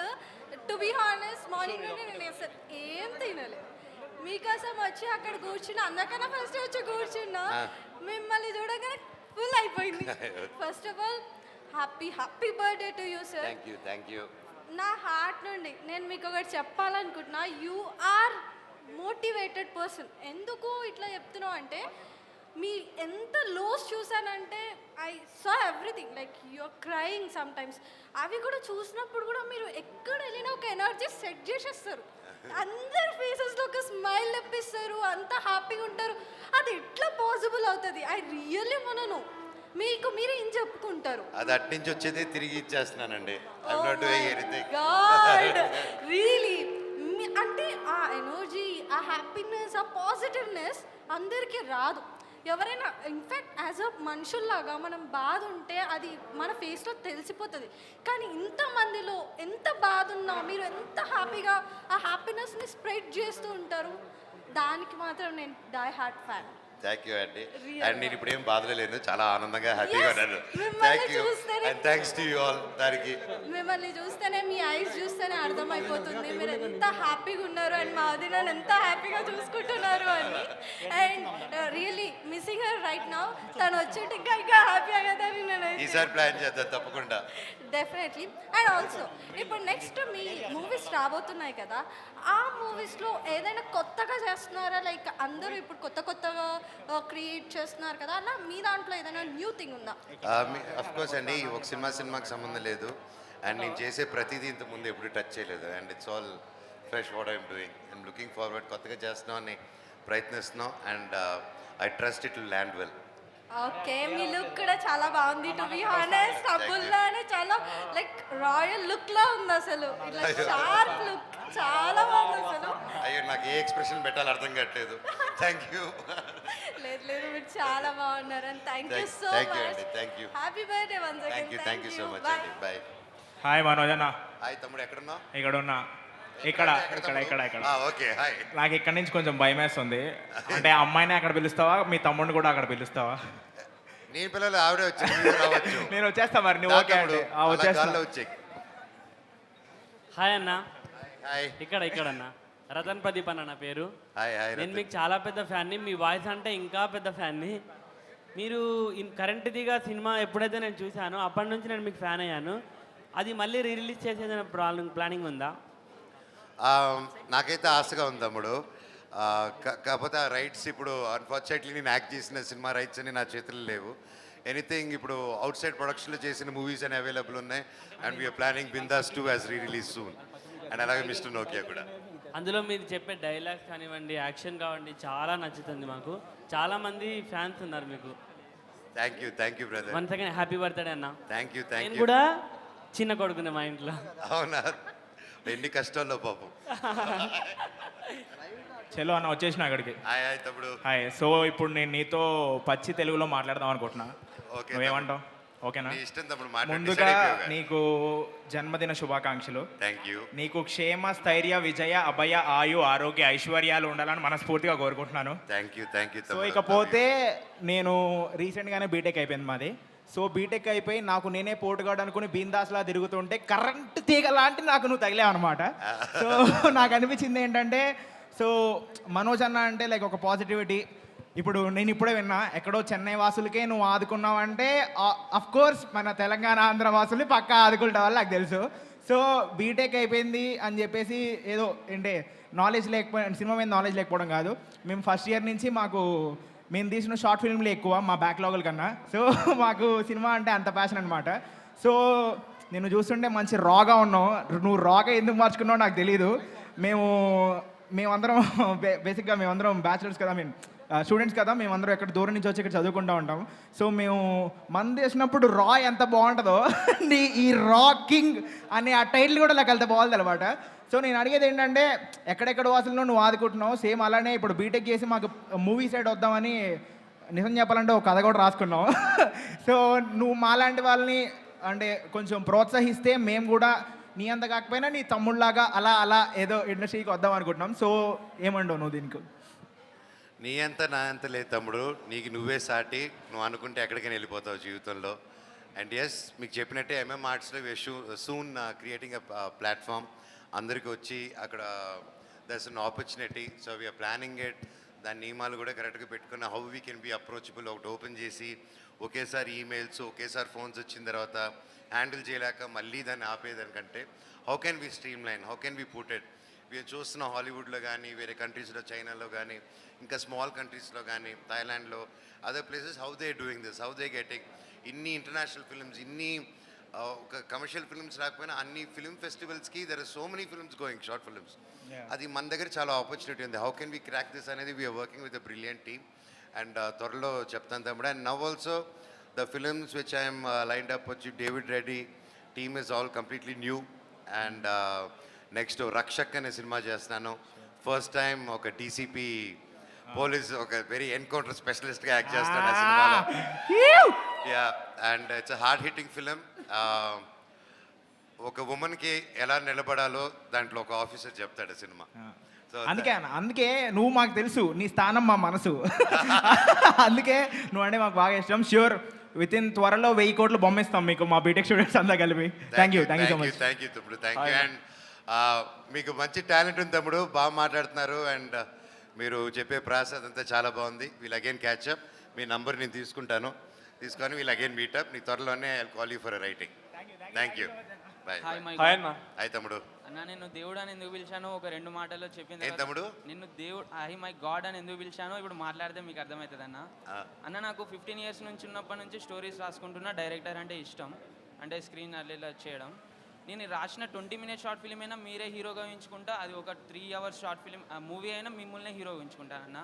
to be honest morning నుండి నేను అసలు ఏం తినలేదు. మీకోసం వచ్చి అక్కడ కూర్చున్నా, అందరికన్నా ఫస్ట్ వచ్చి కూర్చున్నా. మిమ్మల్ని చూడగానే ఫుల్ అయిపోయింది. First of all happy birthday to you sir. Thank you. నా హార్ట్ నుండి నేను మీకు ఒకటి చెప్పాలనుకుంటున్నా. You are motivated person. ఎందుకు ఇట్లా చెప్తున్నావు అంటే, మీ ఎంత లోస్ చూసానంటే I saw everything, like you're crying sometimes. అవి కూడా చూసినప్పుడు కూడా మీరు ఎక్కడ వెళ్ళినా ఒక ఎనర్జీ సెట్ చేసేస్తారు. అందరి ఫేసెస్లో ఒక స్మైల్ తెప్పిస్తారు, అంత హ్యాపీగా ఉంటారు. అది ఎట్లా పాసిబుల్ అవుతుంది? ఐ రియల్లీ మనను మీకు మీరు ఏం చెప్పుకుంటారు? అది అటు నుంచి వచ్చేది తిరిగి ఇచ్చేస్తున్నానండి. I'm not doing anything. God really అంటే ఆ ఎనర్జీ, ఆ హ్యాపీనెస్, ఆ పాజిటివ్నెస్ అందరికీ రాదు. ఎవరైనా ఇన్ఫ్యాక్ట్ యాజ్ అ మనుషుల్లాగా మనం బాధ ఉంటే అది మన ఫేస్లో తెలిసిపోతుంది. కానీ ఇంతమందిలో ఎంత బాధ ఉన్నా మీరు ఎంత హ్యాపీగా ఆ హ్యాపీనెస్ని స్ప్రెడ్ చేస్తూ ఉంటారు. దానికి మాత్రం నేను die hard fan. Thank you అండి. అండ్ నేను ఇప్పుడు ఏం బాధలో లేను, చాలా ఆనందంగా హ్యాపీగా ఉన్నాను. మిమ్మల్ని థ్యాంక్ యూ చూస్తేనే- and thanks to you all. దానికి మిమ్మల్ని చూస్తేనే మీ ఐస్ చూస్తేనే అర్థమైపోతుంది మీరు ఎంత హ్యాపీగా ఉన్నారు అండ్ మా వదినని ఎంత హ్యాపీగా చూసుకుంటున్నారు అని. And really missing her right now. తను వచ్చేటి ఇంకా హ్యాపీ అయ్యేదని నేను ఈసారి ప్లాన్ చేద్దాం తప్పకుండా. డెఫినెట్లీ. అండ్ ఆల్సో ఇప్పుడు నెక్స్ట్ మీ మూవీస్ రాబోతున్నాయి కదా, ఆ మూవీస్లో ఏదైనా కొత్తగా చేస్తున్నారా? లైక్ అందరూ ఇప్పుడు కొత్తగా క్రియేట్ చేస్తున్నారు కదా, అలా మీ దాంట్లో ఏదైనా న్యూ థింగ్ ఉందా? అఫ్ కోర్స్ అండి, ఒక సినిమాకి సంబంధం లేదు. అండ్ నేను చేసే ప్రతిదీ ఇంత ముందు ఎప్పుడు టచ్ చేయలేదు. And it's all fresh what I'm doing. I'm looking forward. కొత్తగా చేస్తున్నాం అని ప్రయత్నిస్తున్నాం. And I trust it will land well. Okay, me look కూడా చాలా బాగుంది. టు బి హానెస్ట్ అబుల్లానే చాలా లైక్ రాయల్ లుక్ లా ఉంది అసలు. ఇట్లా షార్ప్ లుక్ చాలా బాగుంది అసలు. అయ్యో, నాకు ఏ ఎక్స్ప్రెషన్ పెట్టాలో అర్థం కావట్లేదు. Thank you. లేదు మీరు చాలా బాగున్నారు. And thank you so thank you much. అండి. Thank you. Happy birthday once again. Thank you so much అండి. బాయ్. హాయ్ మనోజ్ అన్న. హాయ్ తమ్ముడు, ఎక్కడున్నావు? ఇక్కడ ఉన్నా. ఇక్కడ ఓకే. హాయ్. నాకు ఇక్కడ నుంచి కొంచెం భయం వేస్తుంది. అంటే అమ్మాయిని అక్కడ పిలుస్తావా, మీ తమ్ముడిని కూడా అక్కడ పిలుస్తావా? నేను పిల్లలు ఆవిడే వచ్చి నేను వచ్చేస్తా మరి. నువ్వు ఓకే అంటే వచ్చేస్తా. వచ్చేయి. హాయ్ అన్న. హాయ్. ఇక్కడ అన్న రతన్ ప్రదీప్ అన్న నా పేరు. Hi hi. నేను మీకు చాలా పెద్ద ఫ్యాన్ని. మీ వాయిస్ అంటే ఇంకా పెద్ద ఫ్యాన్ని. మీరు కరెంట్ దిగా సినిమా ఎప్పుడైతే నేను చూశానో అప్పటి నుంచి నేను మీకు ఫ్యాన్ అయ్యాను. అది మళ్ళీ రిలీజ్ చేసేదైనా ప్లానింగ్ ఉందా? నాకైతే ఆశగా ఉంది తమ్ముడు. కాకపోతే ఆ రైట్స్ ఇప్పుడు అన్ఫార్చునేట్లీ నేను యాక్ట్ చేసిన సినిమా రైట్స్ అని నా చేతుల్లో లేవు. ఎనీథింగ్ ఇప్పుడు అవుట్ సైడ్ ప్రొడక్షన్లో చేసిన మూవీస్ అని అవైలబుల్ ఉన్నాయి. And we're planning Bindaas 2 as release soon. And అలాగే మిస్టర్ నోకియా కూడా. అందులో మీరు చెప్పే డైలాగ్స్ కానివ్వండి, యాక్షన్ కావండి, చాలా నచ్చుతుంది మాకు. చాలా మంది ఫ్యాన్స్ ఉన్నారు మీకు. Thank you brother. Once again happy birthday అన్న. Thank you. నేను కూడా చిన్న కొడుకునే మా ఇంట్లో. అవునా? ఎన్ని కష్టాల్లో పాపం. చలో అన్న వచ్చేసిన అక్కడికి. హాయ్ హాయ్ తమ్ముడు. హాయ్. సో ఇప్పుడు నేను నీతో పచ్చి తెలుగులో మాట్లాడదాం అనుకుంటున్నా. ఓకే. నువ్వేమంటావు? ఓకేనా? నీ ఇష్టం తమ్ముడు. ముందుగా నీకు జన్మదిన శుభాకాంక్షలు. Thank you. నీకు క్షేమ, స్థైర్య, విజయ, అభయ, ఆయు, ఆరోగ్య, ఐశ్వర్యాలు ఉండాలని మనస్ఫూర్తిగా కోరుకుంటున్నాను. Thank you. సో ఇకపోతే నేను రీసెంట్గానే బీటెక్ అయిపోయింది మాది. సో బీటెక్ అయిపోయి నాకు నేనే పోటుగాడు అనుకుని బీందాస్లా తిరుగుతుంటే కరెంట్ తీగ లాంటి నాకు నువ్వు తగిలావు అనమాట. సో నాకు అనిపించింది ఏంటంటే, సో మనోజ్ అన్న అంటే లైక్ ఒక పాజిటివిటీ. ఇప్పుడు నేను ఇప్పుడే విన్నా, ఎక్కడో చెన్నై వాసులకే నువ్వు ఆదుకున్నావు అంటే అఫ్ కోర్స్ మన తెలంగాణ ఆంధ్ర వాసుల్ని పక్కా ఆదుకుంటా వాళ్ళు నాకు తెలుసు. సో బీటెక్ అయిపోయింది అని చెప్పేసి ఏదో అంటే నాలెడ్జ్ లేకపోయి, సినిమా మీద నాలెడ్జ్ లేకపోవడం కాదు. మేము ఫస్ట్ ఇయర్ నుంచి మేము తీసిన షార్ట్ ఫిల్మ్లు ఎక్కువ మా బ్యాక్లాగుల కన్నా. సో మాకు సినిమా అంటే అంత ప్యాషన్ అనమాట. సో నేను చూస్తుంటే మంచి రాగా ఉన్నావు. నువ్వు రాగా ఎందుకు మార్చుకున్నావు నాకు తెలీదు. మేమందరం బేసిక్గా మేమందరం బ్యాచిలర్స్ కదా, స్టూడెంట్స్ కదా, మేమందరం ఎక్కడ దూరం నుంచి వచ్చి ఇక్కడ చదువుకుంటూ ఉంటాం. సో మేము మంది వేసినప్పుడు రా ఎంత బాగుంటుందో ఈ రా కింగ్ అనే ఆ టైటిల్ కూడా నాకు అంత బాగుంది అనమాట. సో నేను అడిగేది ఏంటంటే, ఎక్కడెక్కడ వాసులను నువ్వు ఆదుకుంటున్నావు, సేమ్ అలానే ఇప్పుడు బీటెక్ చేసి మాకు మూవీ సైడ్ వద్దామని నిజం చెప్పాలంటే ఒక కథ కూడా రాసుకున్నావు. సో నువ్వు మాలాంటి వాళ్ళని అంటే కొంచెం ప్రోత్సహిస్తే మేము కూడా నీ అంత కాకపోయినా నీ తమ్ముళ్ళలాగా అలా ఏదో ఇండస్ట్రీకి వద్దాం అనుకుంటున్నాం. సో ఏమంటావు నువ్వు దీనికి? నీ అంత నా అంత లేదు తమ్ముడు. నీకు నువ్వే సాటి. నువ్వు అనుకుంటే ఎక్కడికైనా వెళ్ళిపోతావు జీవితంలో. అండ్ ఎస్, మీకు చెప్పినట్టే ఎంఎం ఆర్ట్స్లో సూన్ క్రియేటింగ్ అ ప్లాట్ఫామ్. అందరికీ వచ్చి అక్కడ that's an opportunity. So we are planning it. దాని నియమాలు కూడా కరెక్ట్గా పెట్టుకున్న how we can be approachable. ఒకటి ఓపెన్ చేసి ఒకేసారి ఈమెయిల్స్, ఒకేసారి ఫోన్స్ వచ్చిన తర్వాత హ్యాండిల్ చేయలేక మళ్ళీ దాన్ని ఆపేదానికంటే how can be streamline, how can be put it. వీరు చూస్తున్న హాలీవుడ్లో కానీ, వేరే కంట్రీస్లో, చైనాలో కానీ, ఇంకా స్మాల్ కంట్రీస్లో కానీ, థాయిలాండ్లో, other places, how they doing this, how they getting ఇన్ని ఇంటర్నేషనల్ ఫిల్మ్స్, ఇన్ని ఒక కమర్షియల్ ఫిల్మ్స్ రాకపోయినా అన్ని ఫిల్మ్ ఫెస్టివల్స్కి there are so many films going, short films. అది మన దగ్గర చాలా ఆపర్చునిటీ ఉంది. How can we crack this అనేది we are working with a brilliant team. And త్వరలో చెప్తాను తమ్ముడు. And now also the films which I'm lined up వచ్చి David Reddy team is all completely new. And next Rakshak అనే సినిమా చేస్తున్నాను. First time ఒక DCP police, ఒక very encounter స్పెషలిస్ట్గా act చేస్తాను ఆ సినిమాలో. Yeah, and it's a hard hitting film. ఒక ఉమెన్కి ఎలా నిలబడాలో దాంట్లో ఒక ఆఫీసర్ చెప్తాడు సినిమా. అందుకే అన్న, అందుకే నువ్వు మాకు తెలుసు, నీ స్థానం మా మనసు. అందుకే నువ్వు అంటే మాకు బాగా ఇష్టం. ష్యూర్ విత్ ఇన్ త్వరలో 1000 కోట్లు బొమ్మిస్తాం మీకు, మా బీటెక్ స్టూడెంట్స్ అంతా కలిపి. Thank you so much. Thank you తమ్ముడు, థ్యాంక్ యూ. అండ్ మీకు మంచి టాలెంట్ ఉంది తమ్ముడు, బాగా మాట్లాడుతున్నారు. అండ్ మీరు చెప్పే ప్రాస అదంతా చాలా బాగుంది. We'll again catch up. మీ నంబర్ నేను తీసుకుంటాను, తీసుకొని వీల్ అగైన్ మీటప్. నీ త్వరలోనే I call you for writing. Thank you. Bye. Hi తమ్ముడు. అన్న నేను దేవుడు అని ఎందుకు పిలిచానో ఒక 2 మాటల్లో చెప్పింది. ఏం తమ్ముడు? నిన్ను దేవుడు మై గాడ్ అని ఎందుకు పిలిచానో ఇప్పుడు మాట్లాడితే మీకు అర్థమవుతుంది అన్న. అన్న నాకు 15 ఇయర్స్ నుంచి ఉన్నప్పటి నుంచి స్టోరీస్ రాసుకుంటున్నా. డైరెక్టర్ అంటే ఇష్టం, అంటే స్క్రీన్ అల్లేలా చేయడం. నేను రాసిన 20 మినిట్స్ షార్ట్ ఫిల్మ్ అయినా మీరే హీరోగా ఊహించుకుంటా, అది ఒక 3 అవర్స్ షార్ట్ ఫిల్మ్ మూవీ అయినా మిమ్మల్ని హీరో ఊహించుకుంటానన్న.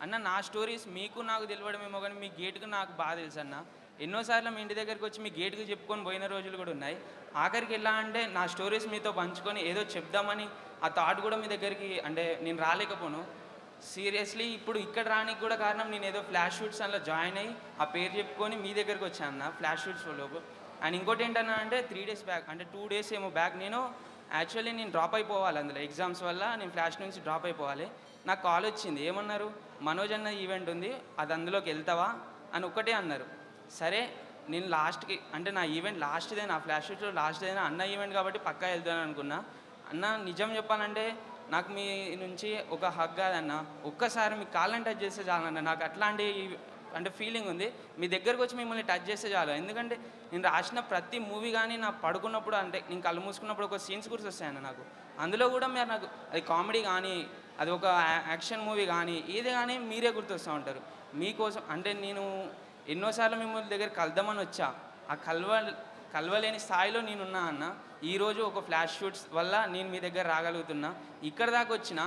అన్న నా స్టోరీస్ మీకు నాకు తెలియడమేమో కానీ మీ గేట్కు నాకు బాగా తెలుసు అన్న. ఎన్నోసార్లు మీ ఇంటి దగ్గరికి వచ్చి మీ గేట్కి చెప్పుకొని పోయిన రోజులు కూడా ఉన్నాయి. ఆఖరికి ఎలా అంటే నా స్టోరీస్ మీతో పంచుకొని ఏదో చెప్దామని ఆ థాట్ కూడా మీ దగ్గరికి అంటే నేను రాలేకపోను. సీరియస్లీ ఇప్పుడు ఇక్కడ రానికి కూడా కారణం నేను ఏదో ఫ్లాష్ షూట్స్ అందులో జాయిన్ అయ్యి ఆ పేరు చెప్పుకొని మీ దగ్గరికి వచ్చాను అన్న ఫ్లాష్ షూట్స్లోపు. అండ్ ఇంకోటి ఏంటన్నా అంటే 3 డేస్ బ్యాక్, అంటే 2 డేస్ ఏమో బ్యాక్ నేను యాక్చువల్లీ నేను డ్రాప్ అయిపోవాలి అందులో ఎగ్జామ్స్ వల్ల. నేను ఫ్లాష్ నుంచి డ్రాప్ అయిపోవాలి. నాకు కాల్ వచ్చింది, ఏమన్నారు, మనోజ్ అన్న ఈవెంట్ ఉంది అది అందులోకి వెళ్తావా అని ఒక్కటే అన్నారు. సరే నేను లాస్ట్కి అంటే నా ఈవెంట్ లాస్ట్దే, నా ఫ్లాష్ షూట్లో లాస్ట్దైనా అన్న ఈవెంట్ కాబట్టి పక్కా వెళ్తాను అనుకున్నా. అన్న నిజం చెప్పాలంటే నాకు మీ నుంచి ఒక హగ్ కాదన్న, ఒక్కసారి మీ కాళ్ళని టచ్ చేస్తే చాలన్న. నాకు అట్లాంటి అంటే ఫీలింగ్ ఉంది. మీ దగ్గరకు వచ్చి మిమ్మల్ని టచ్ చేస్తే చాలు. ఎందుకంటే నేను రాసిన ప్రతి మూవీ కానీ నా పడుకున్నప్పుడు అంటే నేను కళ్ళు మూసుకున్నప్పుడు ఒక సీన్స్ గుర్తు వస్తాయన్న నాకు. అందులో కూడా మీరు నాకు అది కామెడీ కానీ అది ఒక యాక్షన్ మూవీ కానీ ఏది కానీ మీరే గుర్తొస్తూ ఉంటారు. మీకోసం అంటే నేను ఎన్నోసార్లు మిమ్మల్ని దగ్గర కలుద్దామని వచ్చా, ఆ కలవలేని స్థాయిలో నేనున్నా అన్న. ఈరోజు ఒక ఫ్లాష్ షూట్స్ వల్ల నేను మీ దగ్గర రాగలుగుతున్నా. ఇక్కడ దాకా వచ్చిన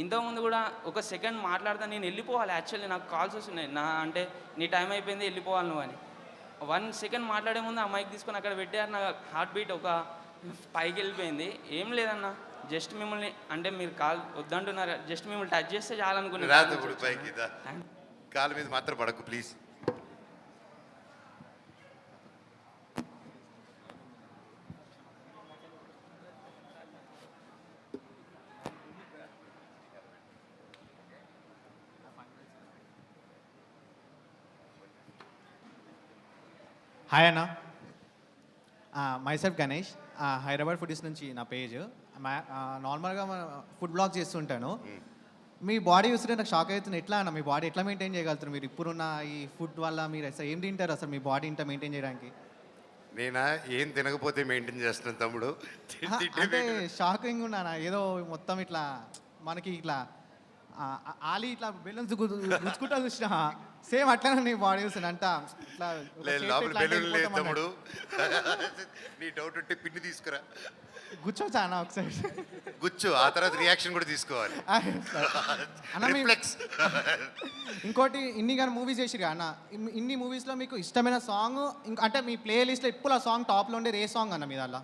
ఇంతకుముందు కూడా ఒక సెకండ్ మాట్లాడతా నేను వెళ్ళిపోవాలి. యాక్చువల్లీ నాకు కాల్స్ వస్తున్నాయి, నా అంటే నీ టైం అయిపోయింది వెళ్ళిపోవాలి నువ్వు అని. 1 సెకండ్ మాట్లాడే ముందు ఆ మైక్ తీసుకొని అక్కడ పెట్టారు. నా హార్ట్ బీట్ ఒక పైకి వెళ్ళిపోయింది. ఏం లేదన్న, జస్ట్ మిమ్మల్ని అంటే మీరు కాల్ వద్దంటున్నారు, జస్ట్ మిమ్మల్ని టచ్ చేస్తే చాలనుకున్నాను. కాలు మీద మాత్రం పడకు ప్లీజ్. హాయ్ అన్న, మైసెల్ఫ్ గణేష్, హైదరాబాద్ ఫుడీస్ నుంచి నా పేజ్. నార్మల్గా ఫుడ్ బ్లాగ్ చేస్తుంటాను. మీ బాడీ చూస్తుంటే నాకు షాక్ అవుతుంది. ఎట్లా అన్న మీ బాడీ ఎట్లా మెయింటైన్ చేయగలుగుతారు మీరు ఇప్పుడున్న ఈ ఫుడ్ వల్ల? మీరు అసలు ఏం తింటారు అసలు మీ బాడీ ఇంత మెయింటైన్ చేయడానికి? నేనా ఏం తినకపోతే మెయింటైన్ చేస్తున్నాను తమ్ముడు. అంటే షాకింగ్ ఉన్నానా, ఏదో మొత్తం ఇట్లా మనకి ఇట్లా ఆలి ఇట్లా బెలూన్స్ గుచ్చుకుంటా చూసిన సేమ్ అట్లానే నీ బాడీ చూసిన అంట ఇట్లా లోపల బెలూన్ లేదు తమ్ముడు. నీ డౌట్ ఉంటే పిన్ని తీసుకురా, గుచ్చొచ్చా అన్న ఒకసారి? గుచ్చు, ఆ తర్వాత రియాక్షన్ కూడా తీసుకోవాలి. ఇంకోటి ఇన్ని కానీ మూవీస్ చేసిరు అన్న, ఇన్ని మూవీస్లో మీకు ఇష్టమైన సాంగ్ అంటే మీ ప్లే లిస్ట్లో ఇప్పుడు ఆ సాంగ్ టాప్లో ఉండే ఏ సాంగ్ అన్న మీ దానిలో?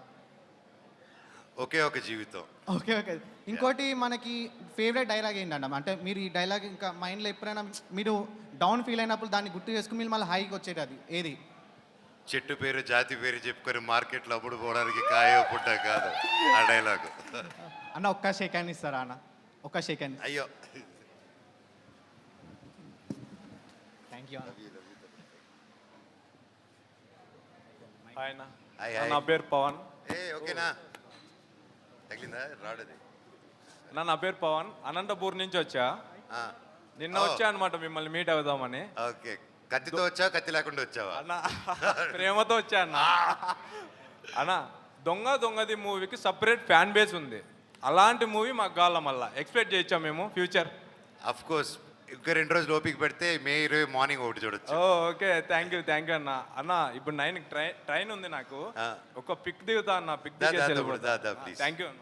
ఒకే ఒక జీవితం. Okay okay. ఇంకోటి మనకి ఫేవరెట్ డైలాగ్ ఏంటంట, అంటే మీరు ఈ డైలాగ్ ఇంకా మైండ్లో ఎప్పుడైనా మీరు డౌన్ ఫీల్ అయినప్పుడు దాన్ని గుర్తు చేసుకుని మీరు మళ్ళీ హైకి వచ్చేది అది ఏది? చెట్టు పేరు జాతి పేరు చెప్పుకొని మార్కెట్లో అప్పుడు పోవడానికి కాయో పుట్ట కాదు ఆ డైలాగ్. అన్న ఒక్క సెకండ్ ఇస్తారా అన్న, ఒక్క సెకండ్? అయ్యో థ్యాంక్ యూ అన్న. హాయ్ అన్న, నా పేరు పవన్. ఓకేనా, తగిలిందా రాడది? నా పేరు పవన్, అనంతపూర్ నుంచి వచ్చా. నిన్న వచ్చా అనమాట మిమ్మల్ని మీట్ అవుదామని. ఓకే, కత్తితో వచ్చా కత్తి లేకుండా వచ్చావా? అన్న ప్రేమతో వచ్చా అన్న. అన్న దొంగది మూవీకి సపరేట్ ఫ్యాన్ బేస్ ఉంది. అలాంటి మూవీ మాకు కావాల, మళ్ళీ ఎక్స్పెక్ట్ చేయొచ్చా మేము ఫ్యూచర్? అఫ్ కోర్స్, ఇంకా 2 రోజులు ఓపిక పెడితే మే 20 మార్నింగ్ ఒకటి చూడొచ్చు. ఓకే, థ్యాంక్ యూ అన్న. అన్న ఇప్పుడు 9 ట్రైన్ ఉంది నాకు, ఒక పిక్ దిగుతా అన్న. పిక్ దిగేసి థ్యాంక్ యూ అన్న.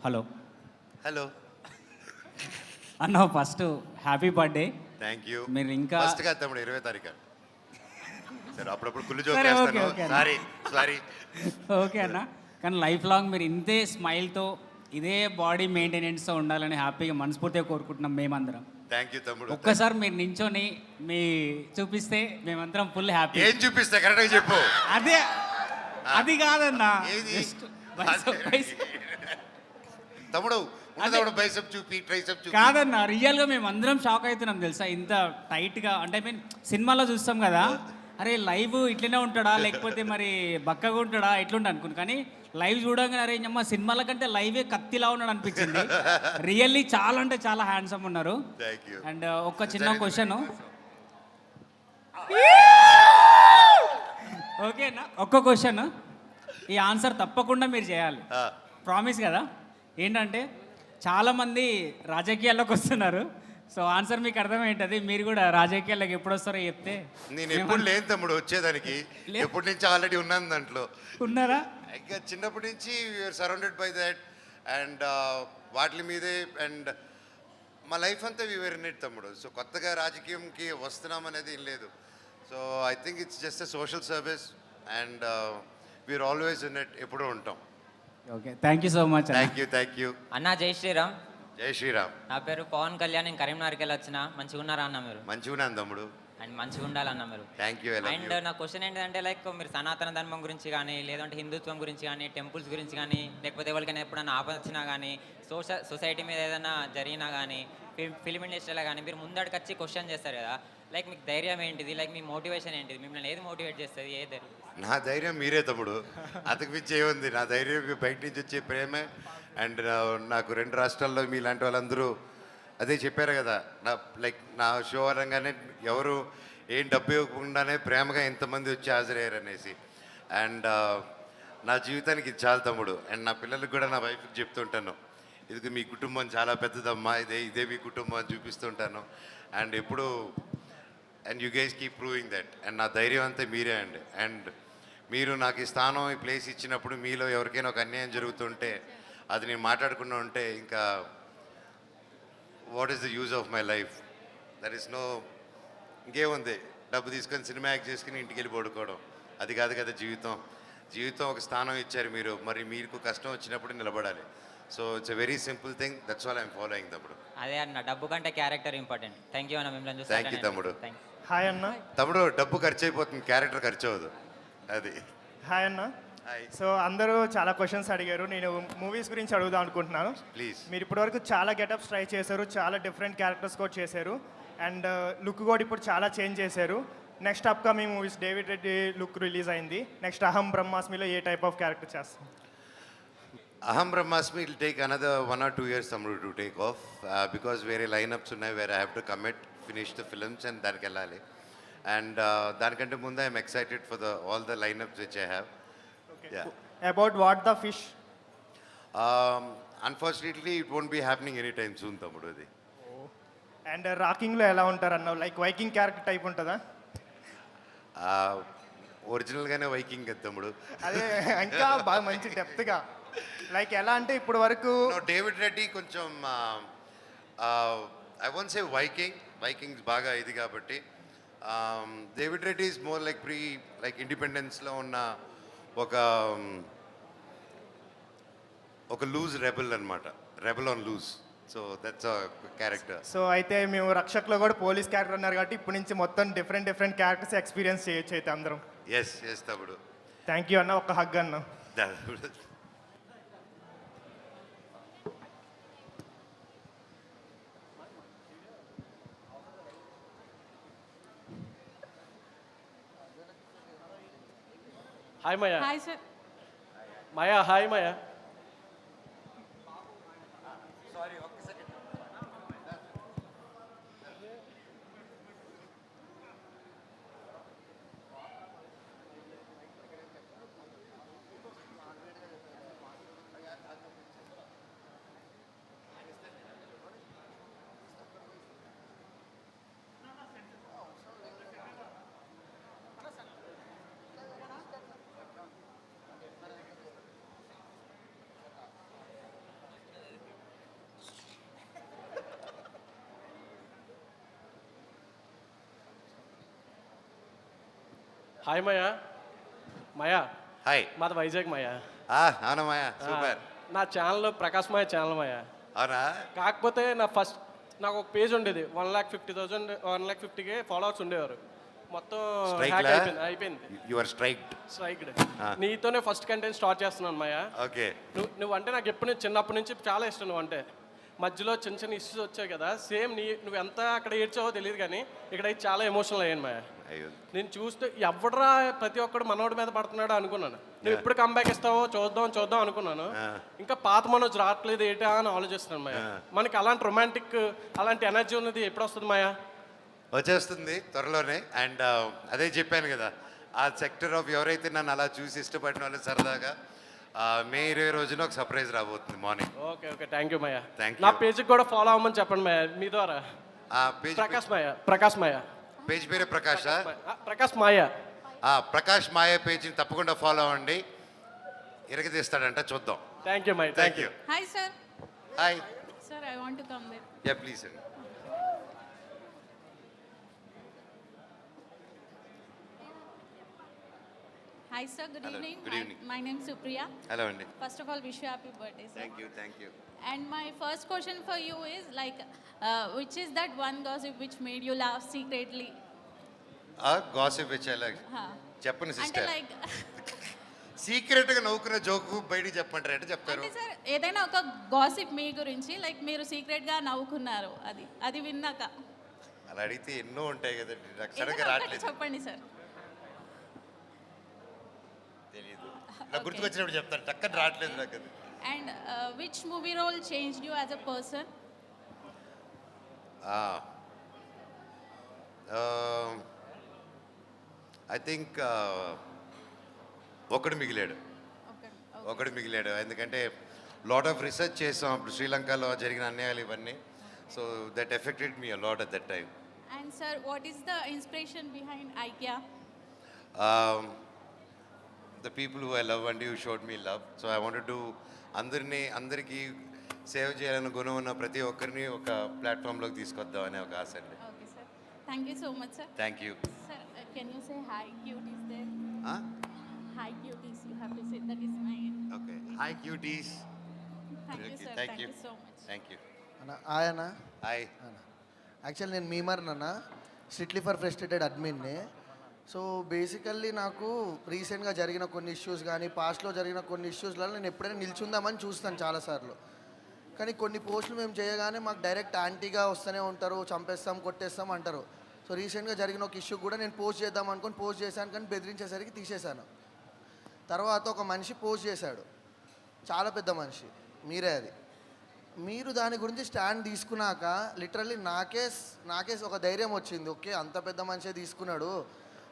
హలో హలో అన్న first happy birthday. Thank you. మీరు ఇంకా ఫస్ట్ కాదు తమ్ముడు, 20 తారీఖు. సరే అప్పుడప్పుడు కుళ్ళు సరే, ఓకే, జోకేస్తాను. ఓకే అన్న. సారీ. ఓకే అన్న, కానీ లైఫ్ లాంగ్ మీరు ఇంతే స్మైల్తో ఇదే బాడీ మెయింటెనెన్స్తో ఉండాలని హ్యాపీగా మనస్ఫూర్తిగా కోరుకుంటున్నాం మేమందరం. థ్యాంక్ యూ తమ్ముడు. ఒక్కసారి మీరు నించొని మీ చూపిస్తే మేమందరం ఫుల్ హ్యాపీ. ఏం చూపిస్తా కరెక్ట్గా చెప్పు. అదే అది కాదన్నా, ఏది? Just bicep. తమ్ముడు ఉన్నదప్పుడు బైసెప్ చూపి ట్రైసెప్ చూపి. కాదన్నా, రియల్గా మేము అందరం షాక్ అవుతున్నాం తెలుసా, ఇంత టైట్గా. అంటే ఐ మీన్ సినిమాలో చూస్తాం కదా, అరే లైవ్ ఇట్లనే ఉంటాడా లేకపోతే మరి బక్కగా ఉంటాడా ఎట్లుంటా అనుకుని, కానీ లైవ్ చూడగానే అరే అమ్మ సినిమాల కంటే లైవే కత్తిలా ఉన్నాడు అనిపించింది. రియల్లీ చాలా అంటే చాలా హ్యాండ్సమ్ ఉన్నారు. అండ్ ఒక చిన్న క్వశ్చన్. ఓకేనా, ఒక్క క్వశ్చన్, ఈ ఆన్సర్ తప్పకుండా మీరు చేయాలి, ప్రామిస్ కదా. ఏంటంటే చాలామంది రాజకీయాల్లోకి వస్తున్నారు, సో ఆన్సర్ మీకు అర్థమేంటది, మీరు కూడా రాజకీయాల్లోకి ఎప్పుడు వస్తారో చెప్తే. నేను ఎప్పుడు లేను తమ్ముడు వచ్చేదానికి, ఎప్పటి నుంచి ఆల్రెడీ ఉన్నాను దాంట్లో. ఉన్నారా? ఇంకా చిన్నప్పటి నుంచి we're surrounded by that and వాటి మీదే అండ్ మా లైఫ్ అంతా వీఆర్ ఇన్ ఇట్ తమ్ముడు. సో కొత్తగా రాజకీయంకి వస్తున్నాం అనేది ఏం లేదు. So I think it's just a social service and we're always in it, ఎప్పుడూ ఉంటాం. Okay, thank you so much. Thank you. అన్న జై శ్రీరామ్. జై శ్రీరామ్. నా పేరు పవన్ కళ్యాణ్, నేను కరీంనగర్కి వెళ్ళి వచ్చిన. మంచిగా ఉన్నారా అన్న మీరు? మంచిగా ఉన్నాను తమ్ముడు. అండ్ మంచిగా ఉండాలన్న మీరు. Thank you. అండ్ నా క్వశ్చన్ ఏంటంటే లైక్ మీరు సనాతన ధర్మం గురించి కానీ లేదంటే హిందుత్వం గురించి కానీ టెంపుల్స్ గురించి కానీ లేకపోతే ఎవరికైనా ఎప్పుడైనా ఆపద వచ్చినా కానీ సొసైటీ మీద ఏదైనా జరిగినా కానీ ఫిల్మ్ ఇండస్ట్రీలో కానీ మీరు ముందడికి వచ్చి క్వశ్చన్ చేస్తారు కదా, లైక్ మీకు ధైర్యం ఏంటిది, లైక్ మీ మోటివేషన్ ఏంటిది, మిమ్మల్ని ఏది మోటివేట్ చేస్తుంది, ఏ ధైర్యం? నా ధైర్యం మీరే తమ్ముడు, అంతకు మించి ఏముంది. నా ధైర్యం బయట నుంచి వచ్చే ప్రేమే. అండ్ నాకు 2 రాష్ట్రాల్లో మీలాంటి వాళ్ళందరూ అదే చెప్పారు కదా, నా షో అనగానే ఎవరు ఏం డబ్బు ఇవ్వకుండానే ప్రేమగా ఎంతమంది వచ్చి హాజరయ్యారు అనేసి. అండ్ నా జీవితానికి ఇది చాలా తమ్ముడు. అండ్ నా పిల్లలకు కూడా నా వైఫ్కి చెప్తుంటాను, ఇది మీ కుటుంబం చాలా పెద్దదమ్మా, ఇదే మీ కుటుంబం అని చూపిస్తుంటాను. అండ్ ఎప్పుడు and you guys keep proving that. And నా ధైర్యం అంతా మీరే అండి. అండ్ మీరు నాకు ఈ స్థానం ఈ ప్లేస్ ఇచ్చినప్పుడు మీలో ఎవరికైనా ఒక అన్యాయం జరుగుతుంటే అది నేను మాట్లాడకుండా ఉంటే ఇంకా what is the use of my life? That is no. ఇంకేముంది, డబ్బు తీసుకొని సినిమా యాక్ట్ చేసుకుని ఇంటికి వెళ్ళి పడుకోవడం, అది కాదు కదా జీవితం. జీవితం ఒక స్థానం ఇచ్చారు మీరు, మరి మీకు కష్టం వచ్చినప్పుడు నిలబడాలి. So it's a very simple thing, that's all I'm following తమ్ముడు. అదే అన్న, డబ్బు కంటే క్యారెక్టర్ ఇంపార్టెంట్. థ్యాంక్ యూ అన్న, మిమ్మల్ని చూసి. థ్యాంక్ యూ తమ్ముడు. హాయ్ అన్న. తమ్ముడు డబ్బు ఖర్చు అయిపోతుంది, క్యారెక్టర్ ఖర్చు అవ్వదు. అది. హాయ్ అన్న. సో అందరూ చాలా క్వశ్చన్స్ అడిగారు, నేను మూవీస్ గురించి అడుగుదాం అనుకుంటున్నాను. ప్లీజ్. మీరు ఇప్పటివరకు చాలా గెటప్స్ ట్రై చేశారు, చాలా డిఫరెంట్ క్యారెక్టర్స్ కూడా చేశారు, అండ్ లుక్ కూడా ఇప్పుడు చాలా చేంజ్ చేశారు. Next upcoming movies David Reddy look release అయింది, నెక్స్ట్ అహం బ్రహ్మాస్మిలో ఏ టైప్ ఆఫ్ క్యారెక్టర్ చేస్తాం? Aham Brahmasmi will take another 1 or 2 years Tamru to take off because వేరే లైనప్స్ ఉన్నాయి where I have to commit, finish the films and దానికి వెళ్ళాలి. And దానికంటే ముందు I'm excited for all the lineups which I have. Yeah. About what the fish? Unfortunately it won't be happening anytime soon తమ్ముడు అది. And రాకింగ్లో ఎలా ఉంటారు అన్న? Like Viking character type ఉంటుందా? ఒరిజినల్గానే వైకింగ్ కదా తమ్ముడు. అదే ఇంకా బాగా మంచి డెప్త్గా, లైక్ ఎలా అంటే ఇప్పుడు వరకు డేవిడ్ రెడ్డి కొంచెం ఐ వోంట్ సే వైకింగ్స్ బాగా ఇది కాబట్టి David Reddy is more like ఇండిపెండెన్స్లో ఉన్న ఒక లూజ్ రెబల్ అనమాట, rebel on loose. So that's a character. So అయితే మేము రక్షక్లో కూడా పోలీస్ క్యారెక్టర్ అన్నారు కాబట్టి ఇప్పటి నుంచి మొత్తం డిఫరెంట్ క్యారెక్టర్స్ ఎక్స్పీరియన్స్ చేయొచ్చు అయితే అందరం. ఎస్ తమ్ముడు. థ్యాంక్ యూ అన్న, ఒక హగ్ అన్న. Hi Maya. Hi sir. Maya hi Maya. Hi Maya. Maya. Hi. మాది వైజాగ్ మాయా. అవునా మాయా, సూపర్. నా ఛానల్ ప్రకాష్ మాయ ఛానల్ మాయా. అవునా? కాకపోతే నాకు ఒక పేజ్ ఉండేది 1,50,000 1,50,000 ఫాలోవర్స్ ఉండేవారు. మొత్తం హ్యాక్ అయిపోయింది. Your striked. నీతోనే ఫస్ట్ కంటెంట్ స్టార్ట్ చేస్తున్నాను మాయా. ఓకే. నువ్వు అంటే నాకు ఎప్పుడు చిన్నప్పటి నుంచి చాలా ఇష్టం. నువ్వు అంటే మధ్యలో చిన్న చిన్న ఇష్యూస్ వచ్చాయి కదా, సేమ్ నువ్వు ఎంత అక్కడ ఏడ్చావో తెలియదు కానీ ఇక్కడ చాలా ఎమోషనల్ అయ్యాను మాయా. నేను చూస్తే ఎవడరా ప్రతి ఒక్కడు మనోడి మీద పడుతున్నాడు అనుకున్నాను. నువ్వు ఎప్పుడు కంబ్యాక్ ఇస్తావో చూద్దాం అనుకున్నాను. ఇంకా పాత మనోజ్ రావట్లేదు ఏంటా అని ఆలోచిస్తున్నాను మాయా. మనకి అలాంటి రొమాంటిక్ అలాంటి ఎనర్జీ ఉన్నది ఎప్పుడు వస్తుంది మాయా? వచ్చేస్తుంది త్వరలోనే. అండ్ అదే చెప్పాను కదా, ఆ సెక్టర్ ఆఫ్ ఎవరైతే నన్ను అలా చూసి ఇష్టపడిన వాళ్ళు సరదాగా మే 20 రోజున ఒక సర్ప్రైజ్ రాబోతుంది morning. Okay okay, thank you Maya. Thank you. నా పేజ్కి కూడా ఫాలో అవ్వమని చెప్పండి మాయా మీ ద్వారా. ప్రకాష్ మాయా పేజ్ పేరే ప్రకాషా? ప్రకాష్ మాయా. ప్రకాష్ మాయా పేజ్ని తప్పకుండా ఫాలో అవ్వండి. ఇరగదీస్తాడంట, చూద్దాం. Thank you Maya. Thank you. Hi sir. Hi sir, I want to come there. Yeah please అండి. Hi sir, good evening. Good evening. My name is Supriya. Hello Andy. First of all, wish you happy birthday, sir. Thank you. And my first question for you is which is that one gossip which made you laugh secretly? Gossip which I like. చెప్పండి అంటే sister. Like సీక్రెట్గా నవ్వుకున్న joke బయటికి చెప్పంటారు, అంటే చెప్తారు. అంటే sir ఏదైనా ఒక gossip మీ గురించి లైక్ మీరు సీక్రెట్ గా నవ్వుకున్నారు, అది విన్నాక అలా అడిగితే ఎన్నో ఉంటాయి కదండి, నాకు సడన్గా ఏదైనా ఒకటి రావట్లేదు. చెప్పండి సార్. తెలియదు, నాకు గుర్తుకొచ్చినప్పుడు చెప్తాను, టక్కని రావట్లేదు నాకు అది. And which movie role changed you as a person? I think ఒకడు మిగిలాడు. ఎందుకంటే లాట్ ఆఫ్ రీసెర్చ్ చేసాం అప్పుడు శ్రీలంకలో జరిగిన అన్యాయాలు ఇవన్నీ. So that affected me a lot at that time. And sir, what is the inspiration behind IKEA? The people who I love and you showed me love. So I wanted to అందరికీ save చేయాలని గుణం ఉన్న ప్రతి ఒక్కరిని ఒక ప్లాట్ఫామ్లోకి తీసుకొద్దాం అనే ఒక ఆశ అండి. Okay sir. Thank you so much sir. Thank you. Sir, can you say hi cuties there? Hi cuties, you have to say that is my. Okay. Hi cuties. Thank you sir. Thank you so much. Thank you. ఆయన hi. Actual నేను memer నాన్న, strictly for frustrated అడ్మిన్ని. So basically నాకు రీసెంట్గా జరిగిన కొన్ని issues కానీ పాస్ట్లో జరిగిన కొన్ని ఇష్యూస్లలో నేను ఎప్పుడైనా నిల్చుందామని చూస్తాను చాలాసార్లు. కానీ కొన్ని పోస్టులు మేము చేయగానే మాకు డైరెక్ట్ యాంటీగా వస్తూనే ఉంటారు, చంపేస్తాం కొట్టేస్తాం అంటారు. సో రీసెంట్గా జరిగిన ఒక ఇష్యూ కూడా నేను పోస్ట్ చేద్దాం అనుకొని పోస్ట్ చేశాను, కానీ బెదిరించేసరికి తీసేశాను. తర్వాత ఒక మనిషి పోస్ట్ చేశాడు, చాలా పెద్ద మనిషి, మీరే అది. మీరు దాని గురించి స్టాండ్ తీసుకున్నాక లిటరల్లీ నాకే ఒక ధైర్యం వచ్చింది. ఓకే, అంత పెద్ద మనిషే తీసుకున్నాడు,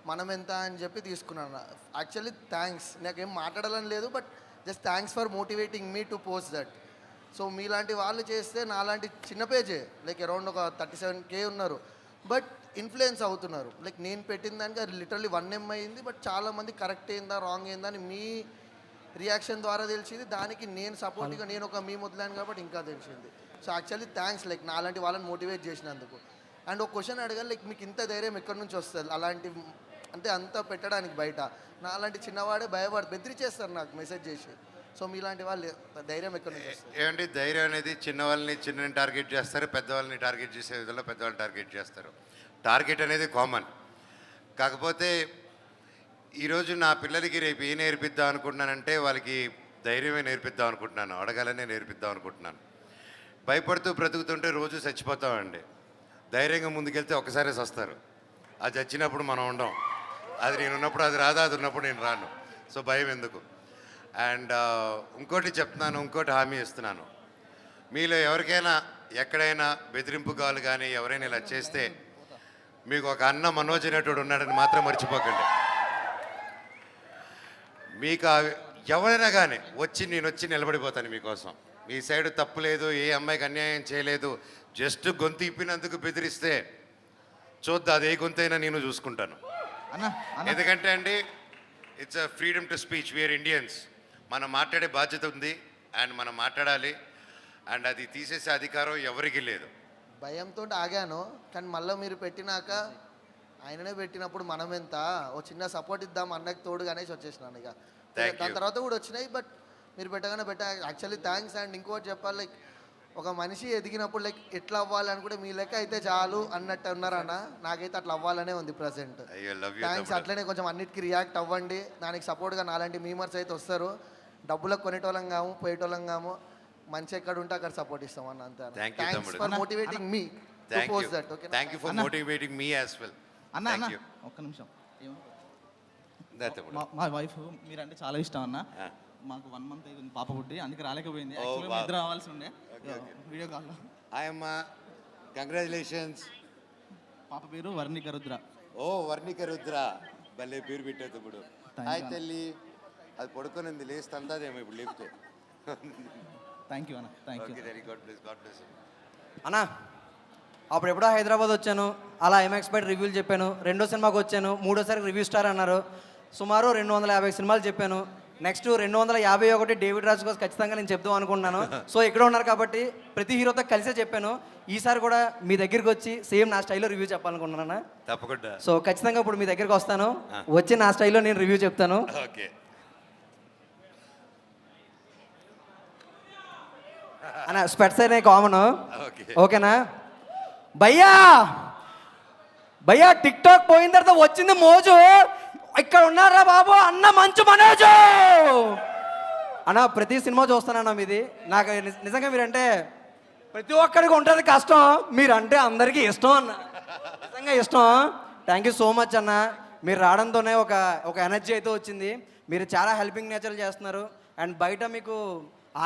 మనం ఎంత అని చెప్పి తీసుకున్నాను. యాక్చువల్లీ థ్యాంక్స్, నాకేం మాట్లాడాలని లేదు, but just thanks for motivating me to post that. So మీలాంటి వాళ్ళు చేస్తే నాలాంటి చిన్న పేజే లైక్ అరౌండ్ ఒక 37K ఉన్నారు, బట్ ఇన్ఫ్లుయెన్స్ అవుతున్నారు. లైక్ నేను పెట్టిన దానికి అది లిటరల్లీ 1M అయింది, బట్ చాలామంది కరెక్ట్ అయిందా రాంగ్ అయిందా అని మీ రియాక్షన్ ద్వారా తెలిసింది. దానికి నేను సపోర్ట్గా నేను ఒక మీ మొదలాను కాబట్టి ఇంకా తెలిసింది. సో యాక్చువల్లీ థ్యాంక్స్ లైక్ నాలాంటి వాళ్ళని మోటివేట్ చేసినందుకు. అండ్ ఒక క్వశ్చన్ అడగాలి, లైక్ మీకు ఇంత ధైర్యం ఎక్కడి నుంచి వస్తుంది అలాంటి అంటే అంత పెట్టడానికి బయట? నాలాంటి చిన్నవాడే బెదిరిచేస్తారు నాకు మెసేజ్ చేసి. సో మీలాంటి వాళ్ళు ధైర్యం ఎక్కడి నుంచి వస్తుంది? ఏమంటే ధైర్యం అనేది చిన్నవాళ్ళని చిన్నని టార్గెట్ చేస్తారు, పెద్దవాళ్ళని టార్గెట్ చేసే విధంలో పెద్దవాళ్ళని టార్గెట్ చేస్తారు. టార్గెట్ అనేది కామన్. కాకపోతే ఈరోజు నా పిల్లలకి రేపు ఏ నేర్పిద్దాం అనుకుంటున్నానంటే వాళ్ళకి ధైర్యమే నేర్పిద్దాం అనుకుంటున్నాను, అడగాలనే నేర్పిద్దాం అనుకుంటున్నాను. భయపడుతూ బ్రతుకుతుంటే రోజు చచ్చిపోతామండి. ధైర్యంగా ముందుకెళ్తే ఒక్కసారి వస్తారు, అది చచ్చినప్పుడు మనం ఉండం. అది నేను ఉన్నప్పుడు అది రాదా, అది ఉన్నప్పుడు నేను రాను. సో భయం ఎందుకు? అండ్ ఇంకోటి చెప్తున్నాను, ఇంకోటి హామీ ఇస్తున్నాను. మీలో ఎవరికైనా ఎక్కడైనా బెదిరింపు కావాలి కానీ ఎవరైనా ఇలా చేస్తే మీకు ఒక అన్న మనోజ్ అనేటోడు ఉన్నాడని మాత్రం మర్చిపోకండి. మీకు ఎవరైనా కానీ నేను వచ్చి నిలబడిపోతాను మీకోసం. మీ సైడ్ తప్పు లేదు, ఏ అమ్మాయికి అన్యాయం చేయలేదు, జస్ట్ గొంతు ఇప్పినందుకు బెదిరిస్తే చూద్దా, అది ఏ గొంతైనా నేను చూసుకుంటాను. ఎందుకంటే అండి it's a freedom to speech, we're Indians. మనం మాట్లాడే బాధ్యత ఉంది అండ్ మనం మాట్లాడాలి. అండ్ అది తీసేసే అధికారం ఎవరికి లేదు. భయంతో ఆగాను, కానీ మళ్ళీ మీరు పెట్టినాక ఆయననే పెట్టినప్పుడు మనం ఎంత ఓ చిన్న సపోర్ట్ ఇద్దాం అన్నకి తోడు అనేసి వచ్చేసినాను ఇక. Thank దాని you. తర్వాత కూడా వచ్చినాయి, బట్ మీరు పెట్టగానే యాక్చువల్లీ థ్యాంక్స్. అండ్ ఇంకోటి చెప్పాలి, లైక్ ఒక మనిషి ఎదిగినప్పుడు లైక్ ఎట్లా అవ్వాలి అని కూడా మీ లెక్క అయితే చాలు అన్నట్టు ఉన్నారన్న. నాకైతే అట్లా అవ్వాలనే ఉంది ప్రజెంట్. అయ్యో లవ్ యూ థ్యాంక్స్. అట్లనే కొంచెం అన్నిటికీ రియాక్ట్ అవ్వండి. దానికి సపోర్ట్గా నాలాంటి మీమర్స్ అయితే వస్తారు. డబ్బులకు కొనేటోళ్ళం కాము, పోయేటోళ్ళం కాము. మంచి ఎక్కడ ఉంటే అక్కడ సపోర్ట్ ఇస్తాం అన్న, అంతే. Thank you, థ్యాంక్స్ తమ్ముడు. For motivating me to thank you post that. Okay, thank you for motivating me as well. అన్న అన్న థ్యాంక్ యూ. ఒక్క నిమిషం. తమ్ముడు. మా వైఫ్ మీరంటే చాలా ఇష్టం అన్న. మాకు 1 month అయింది పాప పుట్టి, అందుకే రాలేకపోయింది. Oh, యాక్చువల్గా wow. నిద్ర రావాల్సి ఉండే వీడియో కాల్లో. హాయ్ అమ్మ, కంగ్రాచులేషన్స్. పాప పేరు వర్ణిక రుద్ర. ఓ వర్ణిక రుద్ర, భలే పేరు పెట్టావు తమ్ముడు. హాయ్ తల్లి. అది పడుకునింది, లేచి తంతాదేమో ఇప్పుడు లేపితే. థ్యాంక్ యూ అన్న, thank you. Okay, very good, please God bless. అన్నా అప్పుడు ఎప్పుడో హైదరాబాద్ వచ్చాను, అలా ఎంఎక్స్ బయట రివ్యూలు చెప్పాను. రెండో సినిమాకి వచ్చాను, మూడోసారి రివ్యూ స్టార్ అన్నారు. సుమారు 250 సినిమాలు చెప్పాను. నెక్స్ట్ 251 డేవిడ్ రాజు కోసం ఖచ్చితంగా నేను చెప్దాం అనుకుంటున్నాను. సో ఇక్కడ ఉన్నారు కాబట్టి ప్రతి హీరోతో కలిసే చెప్పాను. ఈసారి కూడా మీ దగ్గరికి వచ్చి సేమ్ నా స్టైల్లో రివ్యూ చెప్పాలనుకుంటున్నాను. తప్పకుండా. సో ఖచ్చితంగా ఇప్పుడు మీ దగ్గరికి వస్తాను, వచ్చి నా స్టైల్లో నేను రివ్యూ చెప్తాను. ఓకే. అన్న స్పెట్స్ అయినా కామన్. ఓకే. ఓకేనా భయ్యా? భయ్యా టిక్ టాక్ పోయిన తర్వాత వచ్చింది మోజు. ఇక్కడ ఉన్నారా బాబు అన్న మంచు మనోజు అన్న. ప్రతి సినిమా చూస్తానన్నా మీది. నాకు నిజంగా మీరంటే ప్రతి ఒక్కరికి ఉంటుంది కష్టం, మీరంటే అందరికీ ఇష్టం అన్న, నిజంగా ఇష్టం. థ్యాంక్ యూ సో మచ్ అన్న. మీరు రావడంతోనే ఒక ఎనర్జీ అయితే వచ్చింది. మీరు చాలా హెల్పింగ్ నేచర్ చేస్తున్నారు. అండ్ బయట మీకు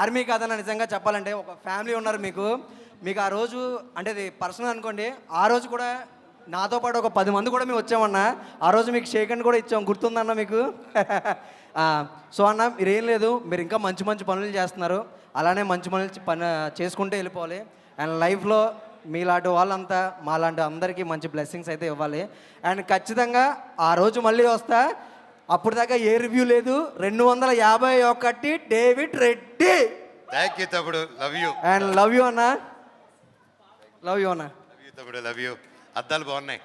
ఆర్మీ కాదన్న, నిజంగా చెప్పాలంటే ఒక ఫ్యామిలీ ఉన్నారు మీకు. ఆ రోజు అంటే ఇది పర్సనల్ అనుకోండి, ఆ రోజు కూడా నాతో పాటు ఒక 10 మంది కూడా మేము వచ్చామన్నా. ఆ రోజు మీకు షేక్ హ్యాండ్ కూడా ఇచ్చాం, గుర్తుందన్న మీకు? సో అన్న మీరేం లేదు, మీరు ఇంకా మంచి మంచి పనులు చేస్తున్నారు. అలానే మంచి పని చేసుకుంటూ వెళ్ళిపోవాలి. అండ్ లైఫ్లో మీలాంటి వాళ్ళంతా మాలాంటి అందరికీ మంచి బ్లెస్సింగ్స్ అయితే ఇవ్వాలి. అండ్ ఖచ్చితంగా ఆ రోజు మళ్ళీ వస్తా. అప్పుడు దాకా ఏ రివ్యూ లేదు. 251 డేవిడ్ రెడ్డి. థ్యాంక్ యూ తమ్ముడు, love you. And love you అన్న, లవ్ యూ అన్న. లవ్ యూ తమ్ముడు, లవ్ యూ. అద్దాలు బాగున్నాయి.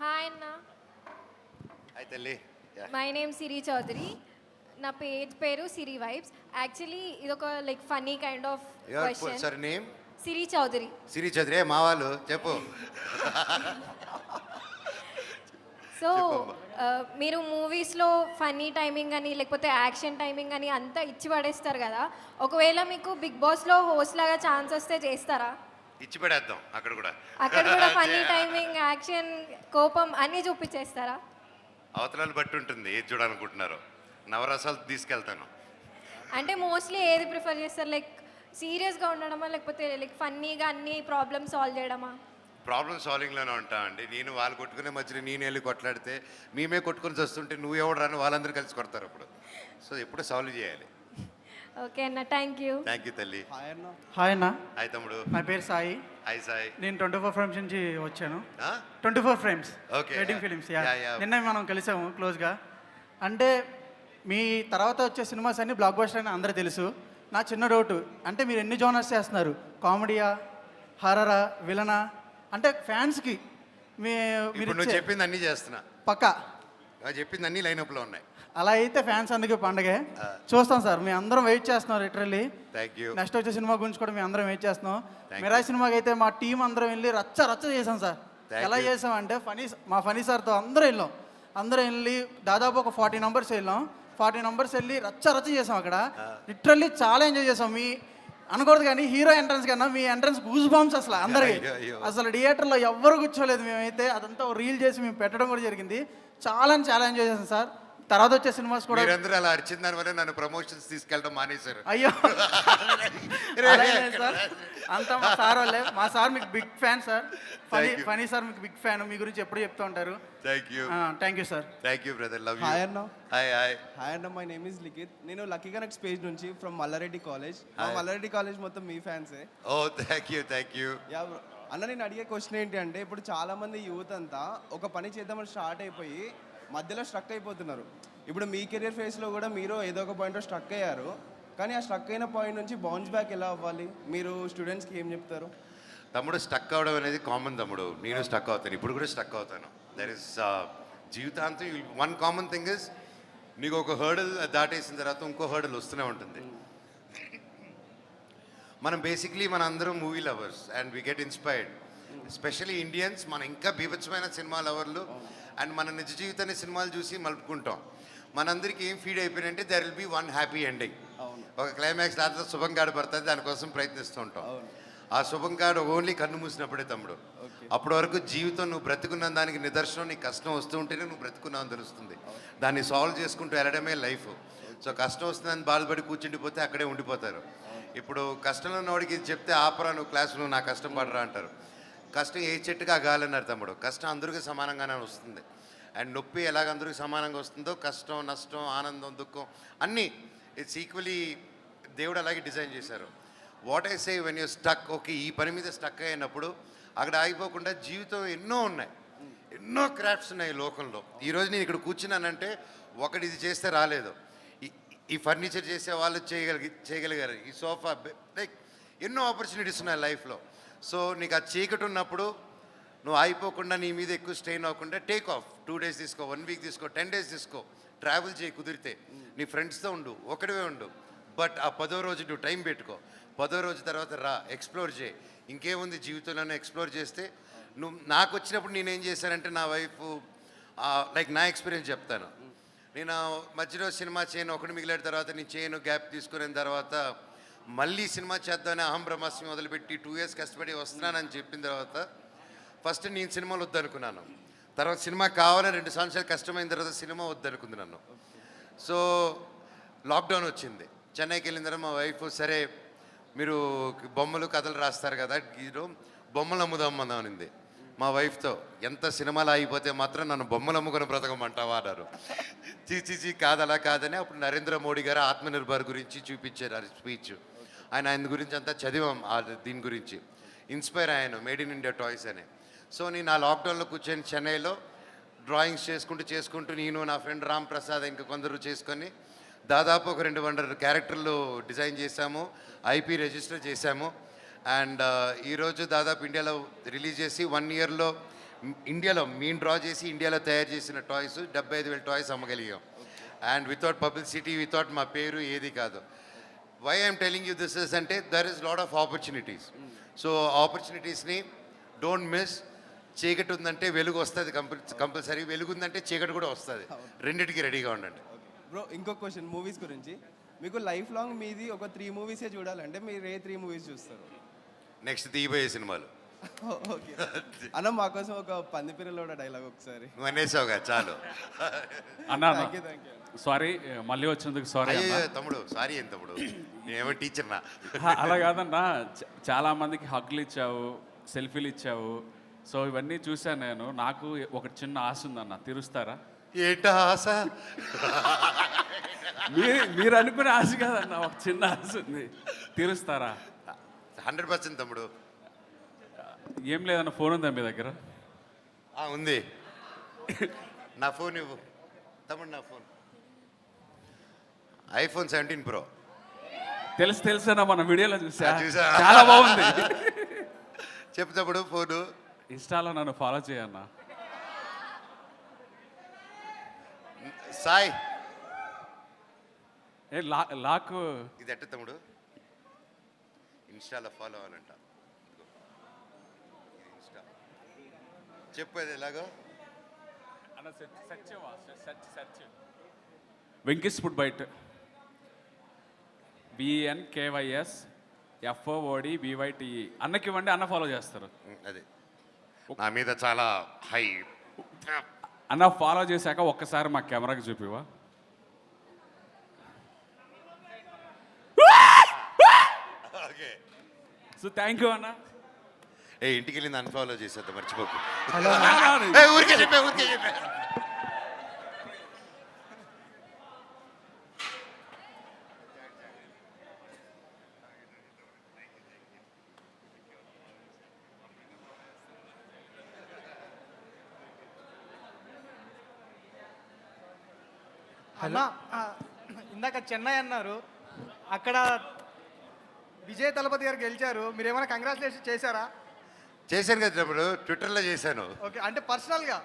హాయ్ అన్న, హాయ్ తల్లి. My name Siri Chowdary. నా పేరు సిరి వైబ్స్. యాక్చువల్లీ ఇదొక like funny kind of question. Sir name Siri Chowdary. Siri Chowdary. మా వాళ్ళు చెప్పు. సో మీరు మూవీస్లో ఫన్నీ టైమింగ్ అని లేకపోతే యాక్షన్ టైమింగ్ అని అంతా ఇచ్చి పడేస్తారు కదా. ఒకవేళ మీకు బిగ్ బాస్లో హోస్ట్ లాగా ఛాన్స్ వస్తే చేస్తారా? ఇచ్చి పడేద్దాం అక్కడ కూడా. అక్కడ కూడా ఫన్నీ టైమింగ్, యాక్షన్, కోపం అన్నీ చూపించేస్తారా? అవతలాలు బట్టి ఉంటుంది ఏది చూడాలనుకుంటున్నారో. నవరసాలు తీసుకెళ్తాను. అంటే మోస్ట్లీ ఏది ప్రిఫర్ చేస్తారు? లైక్ సీరియస్గా ఉండడమా లేకపోతే లైక్ ఫన్నీగా అన్ని ప్రాబ్లమ్ సాల్వ్ చేయడమా? ప్రాబ్లమ్ సాల్వింగ్లోనే ఉంటామండి. నేను వాళ్ళు కొట్టుకునే మధ్యలో నేను వెళ్ళి కొట్లాడితే మేమే కొట్టుకొని వస్తుంటే నువ్వు ఎవడు రాని వాళ్ళందరూ కలిసి కొడతారు అప్పుడు. సో ఎప్పుడు సాల్వ్ చేయాలి. ఓకే అన్న, థ్యాంక్ యూ. థ్యాంక్ యూ తల్లి. హాయ్ అన్న. హాయ్ తమ్ముడు. నా పేరు సాయి. హాయ్ సాయి. నేను 24 ఫ్రేమ్స్ నుంచి వచ్చాను. 24 frames okay. Wedding films. Yeah. నిన్న మనం కలిసాము క్లోజ్గా. అంటే మీ తర్వాత వచ్చే సినిమాస్ అన్ని బ్లాక్ బస్టర్ అని అందరూ తెలుసు. నా చిన్న డౌట్, అంటే మీరు ఎన్ని జోనర్స్ చేస్తున్నారు? కామెడీయా, హర్రరా, విలనా? అంటే ఫ్యాన్స్కి ఇప్పుడు నువ్వు చెప్పింది అన్నీ చేస్తున్నా. పక్కా చెప్పింది అన్ని లైనప్లో ఉన్నాయి. అలా అయితే ఫ్యాన్స్ అందుకే పండగే. చూస్తాం సార్, మీ అందరం వెయిట్ చేస్తున్నాం లిటరల్లీ. Thank you. నెక్స్ట్ వచ్చే సినిమా గురించి కూడా మేము అందరం వెయిట్ చేస్తున్నాం. మిరాయి సినిమాకి అయితే మా టీం అందరం వెళ్ళి రచ్చ చేసాం సార్. ఎలా చేసామంటే మా ఫనీ సార్తో అందరం వెళ్ళి దాదాపు ఒక 40 నంబర్స్ వెళ్ళాం. 40 నంబర్స్ వెళ్ళి రచ్చ చేసాం అక్కడ. లిటరల్లీ చాలా ఎంజాయ్ చేసాం. మీ అనకూడదు కానీ హీరో ఎంట్రన్స్ కన్నా మీ ఎంట్రన్స్ గూస్ బాంబ్స్ అసలు అందరికి. అసలు థియేటర్లో ఎవ్వరు కూర్చోలేదు. మేమైతే అదంతా రీల్ చేసి మేము పెట్టడం కూడా జరిగింది. చాలా ఎంజాయ్ చేసాం సార్. తర్వాత వచ్చే సినిమాస్ కూడా మీరందరూ అలా అరిచిన దాని వల్ల నన్ను ప్రమోషన్స్ తీసుకెళ్ళడం మానేశారు. అయ్యో అలా ఏం లేదు సార్, అంతా మా సార్ వాళ్ళే. మా సార్ మీకు big fan sir. Phani sir మీకు బిగ్ ఫ్యాన్, మీ గురించి ఎప్పుడు చెప్తూ ఉంటారు. Thank you sir. Thank you brother, love you. Hi అన్న. హాయ్ హాయ్ అన్న, మై నేమ్ ఇస్ లిఖిత్. నేను లక్కీ కనెక్ట్ పేజ్ నుంచి ఫ్రమ్ మల్లారెడ్డి కాలేజ్. మా మల్లారెడ్డి కాలేజ్ మొత్తం మీ ఫ్యాన్సే. Oh thank you. Yeah bro. అన్న, నేను అడిగే క్వశ్చన్ ఏంటి అంటే, ఇప్పుడు చాలా మంది యూత్ అంతా ఒక పని చేద్దామని స్టార్ట్ అయిపోయి మధ్యలో స్ట్రక్ అయిపోతున్నారు. ఇప్పుడు మీ కెరియర్ ఫేస్లో కూడా మీరు ఏదో ఒక పాయింట్లో స్ట్రక్ అయ్యారు. కానీ ఆ స్ట్రక్ అయిన పాయింట్ నుంచి బౌన్స్ బ్యాక్ ఎలా అవ్వాలి? మీరు స్టూడెంట్స్కి ఏం చెప్తారు? తమ్ముడు, స్టక్ అవడం అనేది కామన్ తమ్ముడు. నేను స్టక్ అవుతాను, ఇప్పుడు కూడా స్టక్ అవుతాను. దర్ ఇస్ జీవితాంతం వన్ కామన్ థింగ్ ఇస్, నీకు ఒక హర్డల్ దాటేసిన తర్వాత ఇంకో హర్డల్ వస్తూనే ఉంటుంది. మనం బేసిక్లీ మన అందరం movie lovers and we get inspired. Especially Indians మనం ఇంకా బీభత్సమైన సినిమా లవర్లు. అండ్ మన నిజ జీవితాన్ని సినిమాలు చూసి మలుపుకుంటాం. మనందరికీ ఏం ఫీడ్ అయిపోయినంటే there will be one happy ending. ఒక క్లైమాక్స్ దాంట్లో శుభం కార్డు పడుతుంది, దానికోసం ప్రయత్నిస్తూ ఉంటాం. ఆ శుభం కార్డు ఓన్లీ కన్ను మూసినప్పుడే తమ్ముడు. అప్పటి వరకు జీవితం నువ్వు బ్రతుకున్న దానికి నిదర్శనం, నీ కష్టం వస్తూ ఉంటేనే నువ్వు బ్రతుకున్నావు తెలుస్తుంది. దాన్ని సాల్వ్ చేసుకుంటూ వెళ్ళడమే లైఫ్. సో కష్టం వస్తుందని బాధపడి కూర్చుండిపోతే అక్కడే ఉండిపోతారు. ఇప్పుడు కష్టంలో ఉన్నవాడికి చెప్తే ఆపరా నువ్వు క్లాసు, నువ్వు నా కష్టం పడరా అంటారు. కష్టం ఏ చెట్టుగా గాలన్నారు తమ్ముడు. కష్టం అందరికీ సమానంగానే వస్తుంది. అండ్ నొప్పి ఎలాగ అందరికీ సమానంగా వస్తుందో, కష్టం, నష్టం, ఆనందం, దుఃఖం అన్నీ ఇట్స్ ఈక్వలీ దేవుడు అలాగే డిజైన్ చేశారు. What I say when you stuck, okay ఈ పని మీద స్టక్ అయినప్పుడు అక్కడ ఆగిపోకుండా జీవితం ఎన్నో ఉన్నాయి, ఎన్నో క్రాఫ్ట్స్ ఉన్నాయి లోకంలో. ఈరోజు నేను ఇక్కడ కూర్చున్నానంటే ఒకటి ఇది చేస్తే రాలేదు, ఈ ఫర్నిచర్ చేసే వాళ్ళు చేయగలిగారు, ఈ సోఫా, లైక్ ఎన్నో ఆపర్చునిటీస్ ఉన్నాయి లైఫ్లో. సో నీకు ఆ చీకటి ఉన్నప్పుడు నువ్వు ఆగిపోకుండా, నీ మీద ఎక్కువ స్ట్రెయిన్ అవ్వకుండా టేక్ ఆఫ్. 2 days తీసుకో, 1 week తీసుకో, 10 days తీసుకో. ట్రావెల్ చేయి కుదిరితే, నీ ఫ్రెండ్స్తో ఉండు, ఒకటివే ఉండు. బట్ ఆ 10వ రోజు నువ్వు టైం పెట్టుకో. 10వ రోజు తర్వాత రా, ఎక్స్ప్లోర్ చేయి. ఇంకేముంది జీవితంలోనే ఎక్స్ప్లోర్ చేస్తే నువ్వు. నాకు వచ్చినప్పుడు నేనేం చేశానంటే, నా వైఫ్ లైక్ నా ఎక్స్పీరియన్స్ చెప్తాను. నేను మధ్యలో సినిమా చేయను, ఒకటి మిగిలిన తర్వాత నేను చేయను, గ్యాప్ తీసుకున్న తర్వాత మళ్ళీ సినిమా చేద్దామని అహం బ్రహ్మాస్మి మొదలుపెట్టి 2 years కష్టపడి వస్తున్నానని చెప్పిన తర్వాత ఫస్ట్ నేను సినిమాలు వద్దనుకున్నాను. తర్వాత సినిమా కావాలని 2 సంవత్సరాలు కష్టమైన తర్వాత సినిమా వద్దనుకుంది నన్ను. సో లాక్డౌన్ వచ్చింది. చెన్నైకి వెళ్ళిన తర్వాత మా వైఫ్, సరే మీరు బొమ్మలు కథలు రాస్తారు కదా, హీరో బొమ్మలు అమ్ముదాం అనింది మా వైఫ్తో. ఎంత సినిమాలు అయిపోతే మాత్రం నన్ను బొమ్మలు అమ్ముకొని బ్రతకమంటావా అన్నారు. చీచీ కాదలా కాదని అప్పుడు నరేంద్ర మోడీ గారు ఆత్మనిర్భర్ గురించి చూపించారు ఆ స్పీచ్. ఆయన గురించి అంతా చదివాం, దీని గురించి ఇన్స్పైర్ అయ్యాను, మేడ్ ఇన్ ఇండియా టాయ్స్ అని. సో నేను ఆ లాక్డౌన్లో కూర్చొని చెన్నైలో డ్రాయింగ్స్ చేసుకుంటూ నేను, నా ఫ్రెండ్ రామ్ ప్రసాద్, ఇంకా కొందరు చేసుకొని దాదాపు ఒక 200 క్యారెక్టర్లు డిజైన్ చేశాము, ఐపీ రిజిస్టర్ చేశాము. అండ్ ఈరోజు దాదాపు ఇండియాలో రిలీజ్ చేసి 1 yearలో ఇండియాలో మేము డ్రా చేసి ఇండియాలో తయారు చేసిన టాయ్స్ 75,000 టాయ్స్ అమ్మగలిగాం. అండ్ వితౌట్ పబ్లిసిటీ, వితౌట్ మా పేరు ఏది కాదు. Why I'm telling you this is అంటే there is lot of opportunities. So ఆపర్చునిటీస్ని డోంట్ మిస్. చీకటి ఉందంటే వెలుగు వస్తుంది కంపల్సరీ, వెలుగు ఉందంటే చీకటి కూడా వస్తుంది. రెండింటికి రెడీగా ఉండండి. బ్రో, ఇంకో క్వశ్చన్ మూవీస్ గురించి. మీకు లైఫ్ లాంగ్ మీది ఒక 3 movies చూడాలంటే మీరు ఏ 3 movies చూస్తారు? నెక్స్ట్ తీయబోయే సినిమాలు. ఓకే అన్న, మా కోసం ఒక పందిపిరలో డైలాగ్ ఒకసారి. నువ్వు అనేసావుగా, చాలు అన్నా. సారీ మళ్ళీ వచ్చినందుకు సారీ తమ్ముడు. సారీ ఏం తమ్ముడు, నేనేమో టీచర్నా. అలా కాదన్నా, చాలా మందికి హగ్లు ఇచ్చావు, సెల్ఫీలు ఇచ్చావు. సో ఇవన్నీ చూశాను నేను. నాకు ఒక చిన్న ఆశ ఉందన్న, తీరుస్తారా? ఏంటా ఆశ? మీరు అనుకునే ఆశ కాదన్న, ఒక చిన్న ఆశ ఉంది, తీరుస్తారా? 100% తమ్ముడు. ఏం లేదన్న, ఫోన్ ఉందా మీ దగ్గర? ఉంది. నా ఫోన్ ఇవ్వు తమ్ముడు. నా ఫోన్ iPhone 17 Pro. తెలుసా, మన వీడియోలో చూసా, చూసా, చాలా బాగుంది. చెప్పు తమ్ముడు. ఫోను ఇన్స్టాలో నన్ను ఫాలో చేయన్న. సాయ్ లాక్ ఇది ఎట్ట తమ్ముడు? ఇన్స్టాలో ఫాలో అవ్వాలంట. ఇన్స్టా చెప్పు, అది ఎలాగో? Venky's food bite, VNKYSFOODBYTE. అన్నకి ఇవ్వండి, అన్న ఫాలో చేస్తారు. అది నా మీద చాలా హై. అన్న ఫాలో చేశాక ఒక్కసారి మా కెమెరాకి చూపివా? ఓకే, సో థ్యాంక్ యూ అన్న. ఇంటికి వెళ్ళింది అన్ఫాలో చేసేద్దా, మర్చిపోకు. హలో ఊరికే చెప్పా. అన్న ఇందాక చెన్నై అన్నారు, అక్కడ విజయ్ తలపతి గారు గెలిచారు, మీరు ఏమైనా కంగ్రాచులేషన్ చేశారా? చేశాను కదా తమ్ముడు, ట్విట్టర్లో చేశాను. ఓకే, అంటే పర్సనల్గా?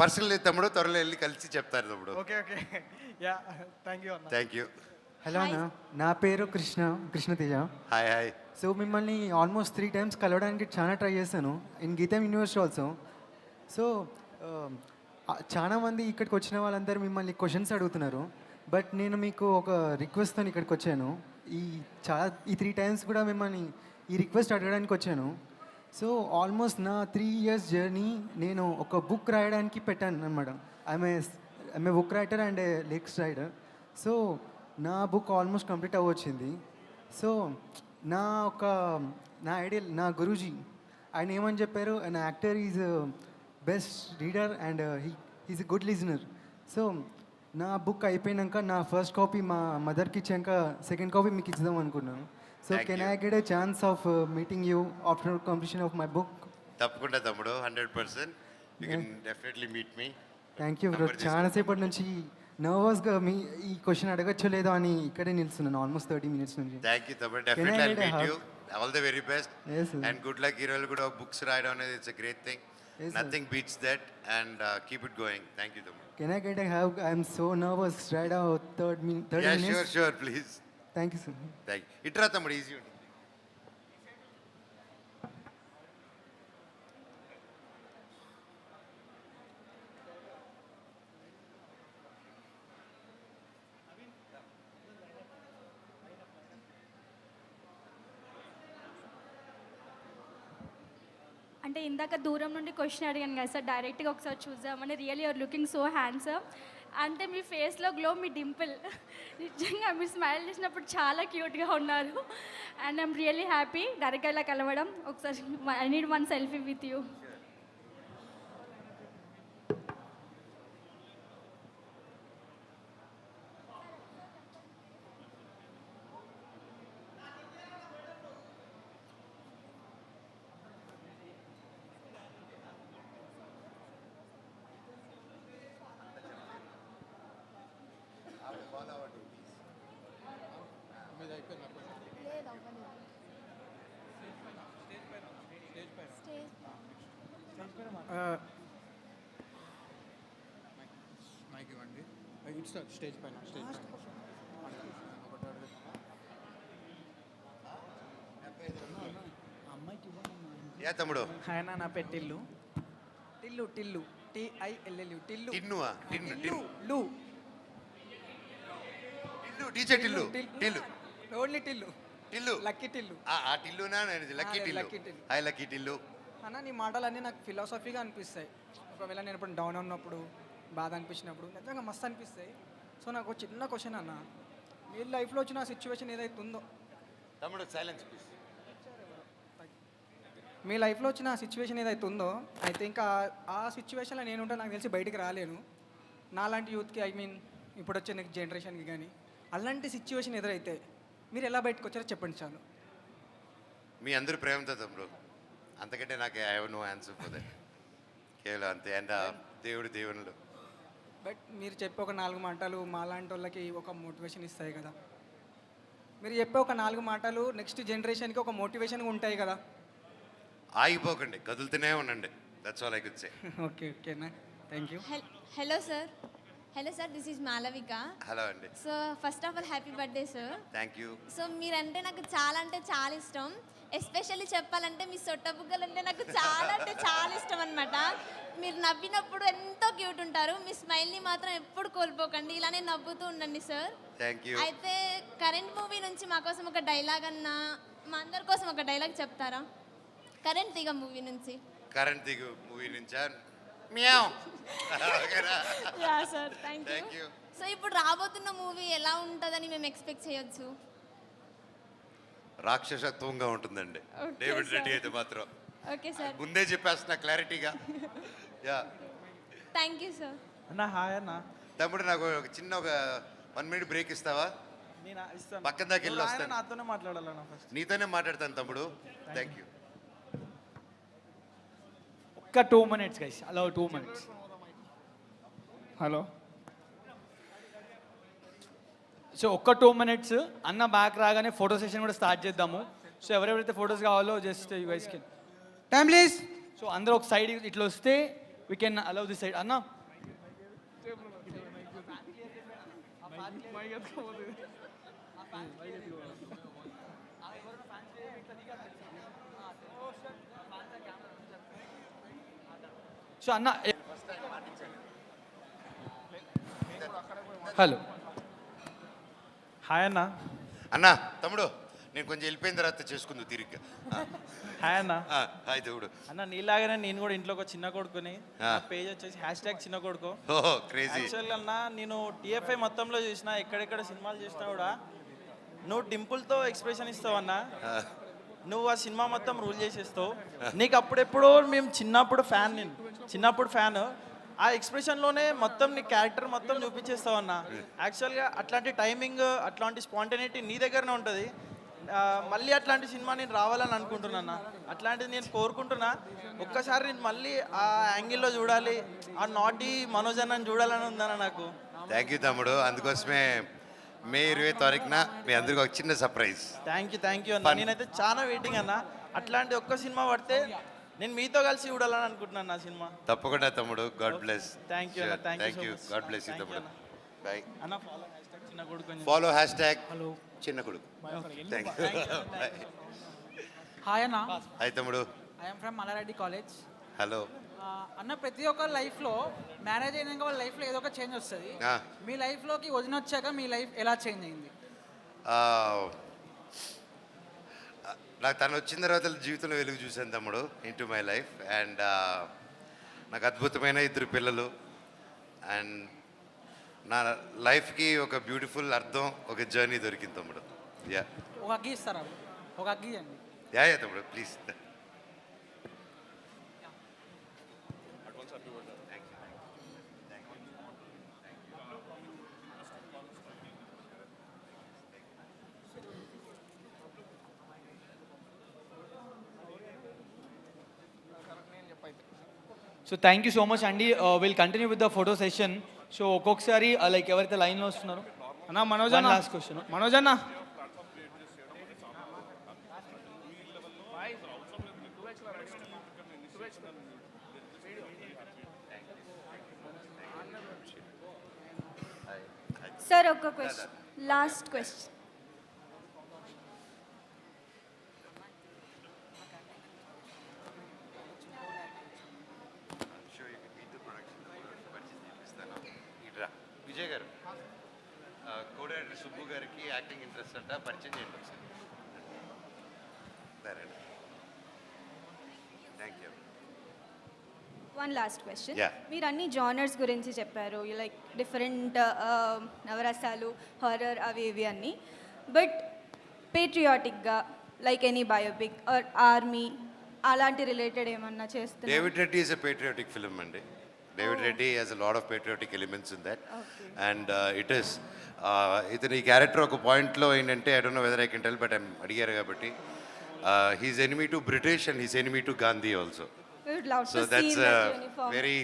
పర్సనల్ తమ్ముడు, త్వరలో వెళ్ళి కలిసి చెప్తారు తమ్ముడు. ఓకే యా, థ్యాంక్ యూ అన్న. Thank you. హలో అన్న, నా పేరు కృష్ణతేజ. హాయ్. సో మిమ్మల్ని ఆల్మోస్ట్ 3 times కలవడానికి చాలా ట్రై చేశాను ఇన్ గీతం యూనివర్సిటీ ఆల్సో. సో చాలా మంది ఇక్కడికి వచ్చిన వాళ్ళందరూ మిమ్మల్ని క్వశ్చన్స్ అడుగుతున్నారు, బట్ నేను మీకు ఒక రిక్వెస్ట్తో ఇక్కడికి వచ్చాను. ఈ 3 times కూడా మిమ్మల్ని ఈ రిక్వెస్ట్ అడగడానికి వచ్చాను. సో ఆల్మోస్ట్ నా 3 years జర్నీ నేను ఒక బుక్ రాయడానికి పెట్టాను అనమాట. I'm a book writer and a lyrics writer. So నా బుక్ ఆల్మోస్ట్ కంప్లీట్ అవ్వచ్చింది. సో నా ఐడియల్, నా గురూజీ ఆయన ఏమని చెప్పారు, an actor is best reader and is a good listener. So నా బుక్ అయిపోయినాక నా ఫస్ట్ కాపీ మా మదర్కి ఇచ్చాక సెకండ్ కాపీ మీకు ఇద్దాం అనుకున్నాను. So can I get a chance of meeting you after completion of my book? తప్పకుండా తమ్ముడు, 100%. You can definitely meet me. Thank you bro. చాలాసేపటి నుంచి నర్వస్గా ఈ క్వశ్చన్ అడగచ్చో లేదో అని ఇక్కడే నిలుస్తున్నాను ఆల్మోస్ట్ 30 minutes నుంచి. థ్యాంక్ యూ తమ్ముడు, definitely I meet you. All the very best and good luck. ఈ రోజు కూడా బుక్స్ రాయడం అనేది it's a great thing. Nothing beats that and keep it going. Thank you thammudu. Can I get a hug? I'm so nervous right now. 30 minutes. Yeah, sure, please. Thank you sir. Thank you. Itra thammudu easy undi. అంటే ఇందాక దూరం నుండి question అడిగాను కదా sir, డైరెక్ట్గా ఒకసారి చూద్దామని. Really you're looking so handsome. అంటే మీ ఫేస్లో గ్లో, మీ డింపుల్, నిజంగా మీరు స్మైల్ చేసినప్పుడు చాలా క్యూట్గా ఉన్నారు. అండ్ ఐఎమ్ రియల్లీ హ్యాపీ డైరెక్ట్గా ఇలా కలవడం. ఒకసారి I need one selfie with you. Stage పైన యా తమ్ముడు. హాయ్ అన్న, నా పేరు టిల్లు. టిల్లు TILLU. టిల్లు. టిన్నువా? Tillu DJ Tillu. Only Tillu. Lucky Tillu. ఆ టిల్లునా? Lucky Tillu. Hi lucky Tillu. అన్న, నీ మాటలన్నీ నాకు ఫిలాసఫీగా అనిపిస్తాయి. ఒకవేళ నేను ఇప్పుడు డౌన్ ఉన్నప్పుడు, బాధ అనిపించినప్పుడు నిజంగా మస్తు అనిపిస్తాయి. సో నాకు ఒక చిన్న క్వశ్చన్ అన్న, మీ లైఫ్లో వచ్చిన సిచ్యువేషన్ ఏదైతే ఉందో, తమ్ముడు సైలెన్స్ ప్లీజ్. మీ లైఫ్లో వచ్చిన సిచ్యువేషన్ ఏదైతే ఉందో, అయితే ఇంకా ఆ సిచ్యువేషన్లో నేను ఉంటే నాకు తెలిసి బయటికి రాలేను. నాలాంటి యూత్కి, ఐ మీన్ ఇప్పుడు వచ్చే నెక్స్ట్ జనరేషన్కి కానీ అలాంటి సిచ్యువేషన్ ఎదురైతే మీరు ఎలా బయటకు వచ్చారో చెప్పండి చాలు. మీ అందరూ ప్రేమతో తమ్ముడు, అంతకంటే నాకు I have no answer for that. కేవలం అంతే. అండ్ దేవునుడు. బట్ మీరు చెప్పే ఒక 4 మాటలు మాలాంటి వాళ్ళకి ఒక మోటివేషన్ ఇస్తాయి కదా. మీరు చెప్పే ఒక 4 మాటలు నెక్స్ట్ జనరేషన్కి ఒక మోటివేషన్గా ఉంటాయి కదా. ఆగిపోకండి, కదులుతూనే ఉండండి. That's all I could say. ఓకేనా, thank you. Hello sir, this is Malavika. Hello అండి. So first of all happy birthday sir. Thank you. So మీరంటే నాకు చాలా అంటే చాలా ఇష్టం. ఎస్పెషల్లీ చెప్పాలంటే మీ సొట్ట బుగ్గలు అంటే నాకు చాలా అంటే చాలా ఇష్టం అనమాట. మీరు నవ్వినప్పుడు ఎంతో క్యూట్ ఉంటారు. మీ స్మైల్ని మాత్రం ఎప్పుడు కోల్పోకండి, ఇలానే నవ్వుతూ ఉండండి సార్. Thank you. అయితే కరెంట్ మూవీ నుంచి మా కోసం ఒక డైలాగ్ అన్నా, మా అందరి కోసం ఒక డైలాగ్ చెప్తారా? కరెంట్ తీగ మూవీ నుంచి. కరెంట్ తీగ మూవీ నుంచా? మ్యావ్. Yeah sir thank Thank you you. So ఇప్పుడు రాబోతున్న మూవీ ఎలా ఉంటుందని మేము ఎక్స్పెక్ట్ చేయొచ్చు? రాక్షసత్వంగా ఉంటుందండి Okay, డేవిడ్ రెడ్డి sir. అయితే మాత్రం ఓకే సార్ ముందే చెప్పేస్తున్నా క్లారిటీగా. Yeah thank you sir. అన్న హాయ్ అన్న. తమ్ముడు నాకు ఒక చిన్న 1 minute బ్రేక్ ఇస్తావా? నేను ఇస్తాను. పక్కన దాకా వెళ్ళి ఆయన వస్తాను. నాతోనే మాట్లాడాలన్న ఫస్ట్. నీతోనే మాట్లాడతాను తమ్ముడు. Thank you. ఒక్క 2 minutes గైస్, అలా 2 minutes. హలో. సో ఒక్క 2 minutes అన్న బ్యాక్ రాగానే ఫోటో సెషన్ కూడా స్టార్ట్ చేద్దాము. సో ఎవరెవరైతే ఫొటోస్ కావాలో just you guys can time please. So అందరూ ఒక సైడ్ ఇట్లా వస్తే we can allow this side. అన్న సో అన్న హలో హాయ్ అన్న. అన్నా తమ్ముడు నేను కొంచెం వెళ్ళిపోయిన తర్వాత చేసుకుందు తిరిగ్గా. హాయ్ అన్న. హాయ్ దేవుడు. అన్న నీలాగానే నేను కూడా ఇంట్లో ఒక చిన్న కొడుకుని. ఆ. పేజ్ వచ్చేసి #చిన్న కొడుకు. ఓహో క్రేజీ. యాక్చువల్గా అన్న నేను టీఎఫ్ఐ మొత్తంలో చూసిన, ఎక్కడెక్కడ సినిమాలు చూసినా కూడా నువ్వు డింపుల్తో ఎక్స్ప్రెషన్ ఇస్తావు అన్న. నువ్వు ఆ సినిమా మొత్తం రూల్ చేసేస్తావు. నీకు అప్పుడెప్పుడో మేము చిన్నప్పుడు ఫ్యాన్ ఆ ఎక్స్ప్రెషన్లోనే మొత్తం నీ క్యారెక్టర్ మొత్తం చూపించేస్తావు అన్న. యాక్చువల్గా అట్లాంటి టైమింగ్, అట్లాంటి స్పాంటనిటీ నీ దగ్గరనే ఉంటుంది. మళ్ళీ అట్లాంటి సినిమా నేను రావాలని అనుకుంటున్నా. అట్లాంటిది నేను కోరుకుంటున్నా. ఒక్కసారి నేను మళ్ళీ ఆ యాంగిల్లో చూడాలి, ఆ నాటి మనోజ్ అన్నని చూడాలని ఉందన్న నాకు. థ్యాంక్ యూ తమ్ముడు. అందుకోసమే మే 20వ తారీఖున మీ అందరికి ఒక చిన్న సర్ప్రైజ్. థ్యాంక్ యూ అన్న. నేనైతే చాలా వెయిటింగ్ అన్న. అట్లాంటి ఒక్క సినిమా పడితే నేను మీతో కలిసి చూడాలని అనుకుంటున్నాను నా సినిమా. తప్పకుండా తమ్ముడు. God bless. థ్యాంక్ యూ అన్న. Thank you. God bless you తమ్ముడు. బాయ్ అన్న. చిన్న కొడుకు. ఫాలో చిన్న కొడుకు. Thank you. హాయ్ అన్న. హాయ్ తమ్ముడు. I'm from Mallareddy college. Hello. అన్న ప్రతి ఒక్క లైఫ్లో మ్యారేజ్ అయినాక వాళ్ళ లైఫ్లో ఏదో ఒక చేంజ్ వస్తుంది. మీ లైఫ్లోకి వదిన వచ్చాక మీ లైఫ్ ఎలా చేంజ్ అయింది? నాకు తను వచ్చిన తర్వాత జీవితంలో వెలుగు చూశాను తమ్ముడు in to my life. And నాకు అద్భుతమైన 2 పిల్లలు. అండ్ నా లైఫ్కి ఒక బ్యూటిఫుల్ అర్థం, ఒక జర్నీ దొరికింది తమ్ముడు. యా. ఒక అగ్గి ఇస్తారా? ఒక అగ్గి అండి. యా తమ్ముడు please. So thank you so much అండి. Will continue with the photo session. So ఒక్కొక్కసారి లైక్ ఎవరైతే లైన్లో వస్తున్నారో అన్న మనోజ్ అన్న. లాస్ట్ క్వశ్చన్ మనోజ్ అన్న. సార్ ఒక క్వశ్చన్, లాస్ట్ క్వశ్చన్. విజయ్ గారు కోడైరెక్టర్ సుబ్బు గారికి యాక్టింగ్ ఇంట్రెస్ట్ అంట, పరిచయం చేయండి ఒకసారి. సరే thank you. One last question. Yeah. మీరు అన్ని జానర్స్ గురించి చెప్పారు, లైక్ డిఫరెంట్ నవరసాలు, హారర్, అవి ఇవి అన్నీ. బట్ పేట్రియాటిక్గా like any biopic or army అలాంటి రిలేటెడ్ ఏమన్నా చేస్తున్నారు? David Reddy is a patriotic film అండి. David Reddy has a lot of patriotic elements in that. Okay. And it is. ఇతని క్యారెక్టర్ ఒక పాయింట్లో ఏంటంటే, I don't know whether I can tell, but I'm అడిగారు కాబట్టి, he's enemy to British and he's enemy to Gandhi also. So that's very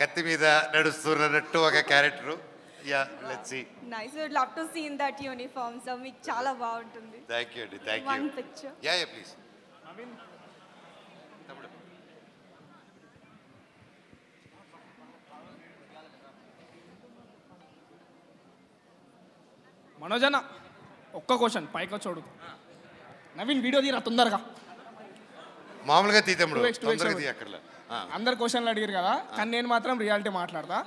కత్తి మీద నడుస్తున్నట్టు ఒక character. Yeah let's see. Nice. Would love to see in that uniform. So మీకు చాలా బాగుంటుంది. Thank you అండి. Thank you. One picture. Yeah please. Manoj అన్న ఒక్క క్వశ్చన్ పైకి వచ్చాడు. నవీన్ వీడియో తీరా తొందరగా. మామూలుగా తీతమ్ముడు తొందరగా తీ అక్కడ. అందరు క్వశ్చన్లు అడిగారు కదా, కానీ నేను మాత్రం రియాలిటీ మాట్లాడతా.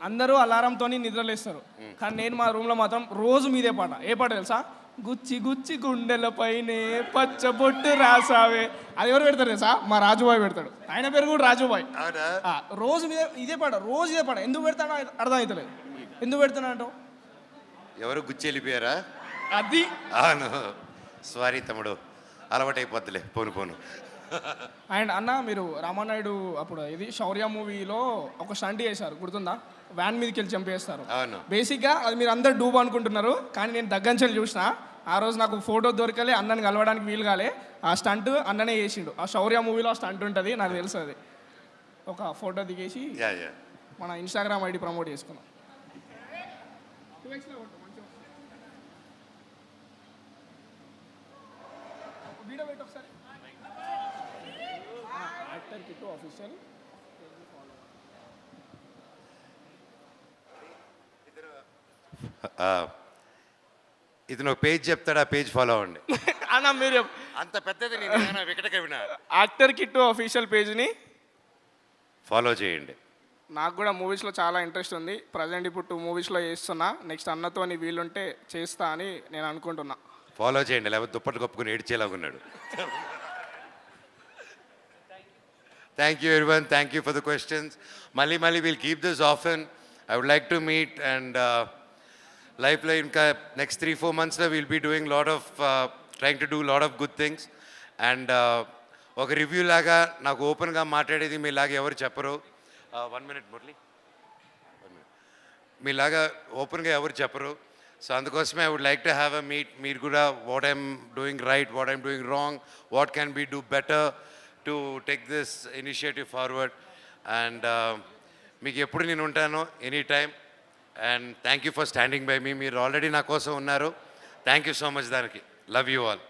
అందరూ అలారంతో నిద్రలేస్తారు కానీ నేను మా రూమ్లో మాత్రం రోజు మీదే పాట. ఏ పాట తెలుసా? గుచ్చి గుచ్చి గుండెలపైనే పచ్చబొట్టు రాసావే. అది ఎవరు పెడతారు తెలుసా? మా రాజుబాయ్ పెడతాడు. ఆయన పేరు కూడా రాజుబాయ్. రోజు ఇదే పాట, రోజు ఇదే పాట. ఎందుకు పెడతాడో అర్థం అవుతలేదు. ఎందుకు పెడతాను అంటావు? ఎవరు గుచ్చి వెళ్ళిపోయారా? అది అవును, సారీ తమ్ముడు, అలవాటైపోద్దులే పోను పోను. అండ్ అన్న, మీరు రామానాయుడు అప్పుడు ఇది శౌర్య మూవీలో ఒక స్టంట్ చేశారు, గుర్తుందా? వ్యాన్ మీదకి వెళ్ళి చంపేస్తారు. అవును. బేసిక్గా అది మీరు అందరు డూబ్ అనుకుంటున్నారు, కానీ నేను దగ్గంచెలు చూసిన. ఆ రోజు నాకు ఫోటో దొరకలే, అన్నని కలవడానికి వీలు కాలే. ఆ స్టంట్ అన్ననే చేసిండు. ఆ శౌర్య మూవీలో ఆ స్టంట్ ఉంటుంది, నాకు తెలుసు. అది ఒక ఫోటో దిగేసి మన ఇన్స్టాగ్రామ్ ఐడి ప్రమోట్ చేసుకున్నాం. వీడియో పెట్టు ఒకసారి. Actor Kittu official. ఇతను పేజ్ చెప్తాడు, ఆ పేజ్ ఫాలో అవ్వండి. అన్న మీరు అంత పెద్దది వికటకవిన యాక్టర్ కిట్టు ఆఫీషియల్ పేజ్ని ఫాలో చేయండి. నాకు కూడా మూవీస్లో చాలా ఇంట్రెస్ట్ ఉంది. ప్రజెంట్ ఇప్పుడు 2 మూవీస్లో చేస్తున్నా. నెక్స్ట్ అన్నతో వీలుంటే చేస్తా అని నేను అనుకుంటున్నా. ఫాలో చేయండి, లేకపోతే దుప్పటి కప్పుకుని ఏడ్చేలాగా ఉన్నాడు. Thank you everyone, thank you for the questions. మళ్ళీ will keep this often. I would like to meet and లైఫ్లో ఇంకా నెక్స్ట్ 3-4 monthsలో will be doing lot of trying to do lot of good things. And ఒక review లాగా నాకు ఓపెన్గా మాట్లాడేది మీలాగా ఎవరు చెప్పరు. 1 minute మురళి, మీలాగా ఓపెన్గా ఎవరు చెప్పరు. సో అందుకోసమే I would like to have a meet. మీరు కూడా what I'm doing right, what I'm doing wrong, what can be do better to take this initiative forward. And మీకు ఎప్పుడు నేను ఉంటాను, any time. And thank you for standing by me. మీరు already నా కోసం ఉన్నారు. థ్యాంక్ యూ సో మచ్ దానికి. Love you all.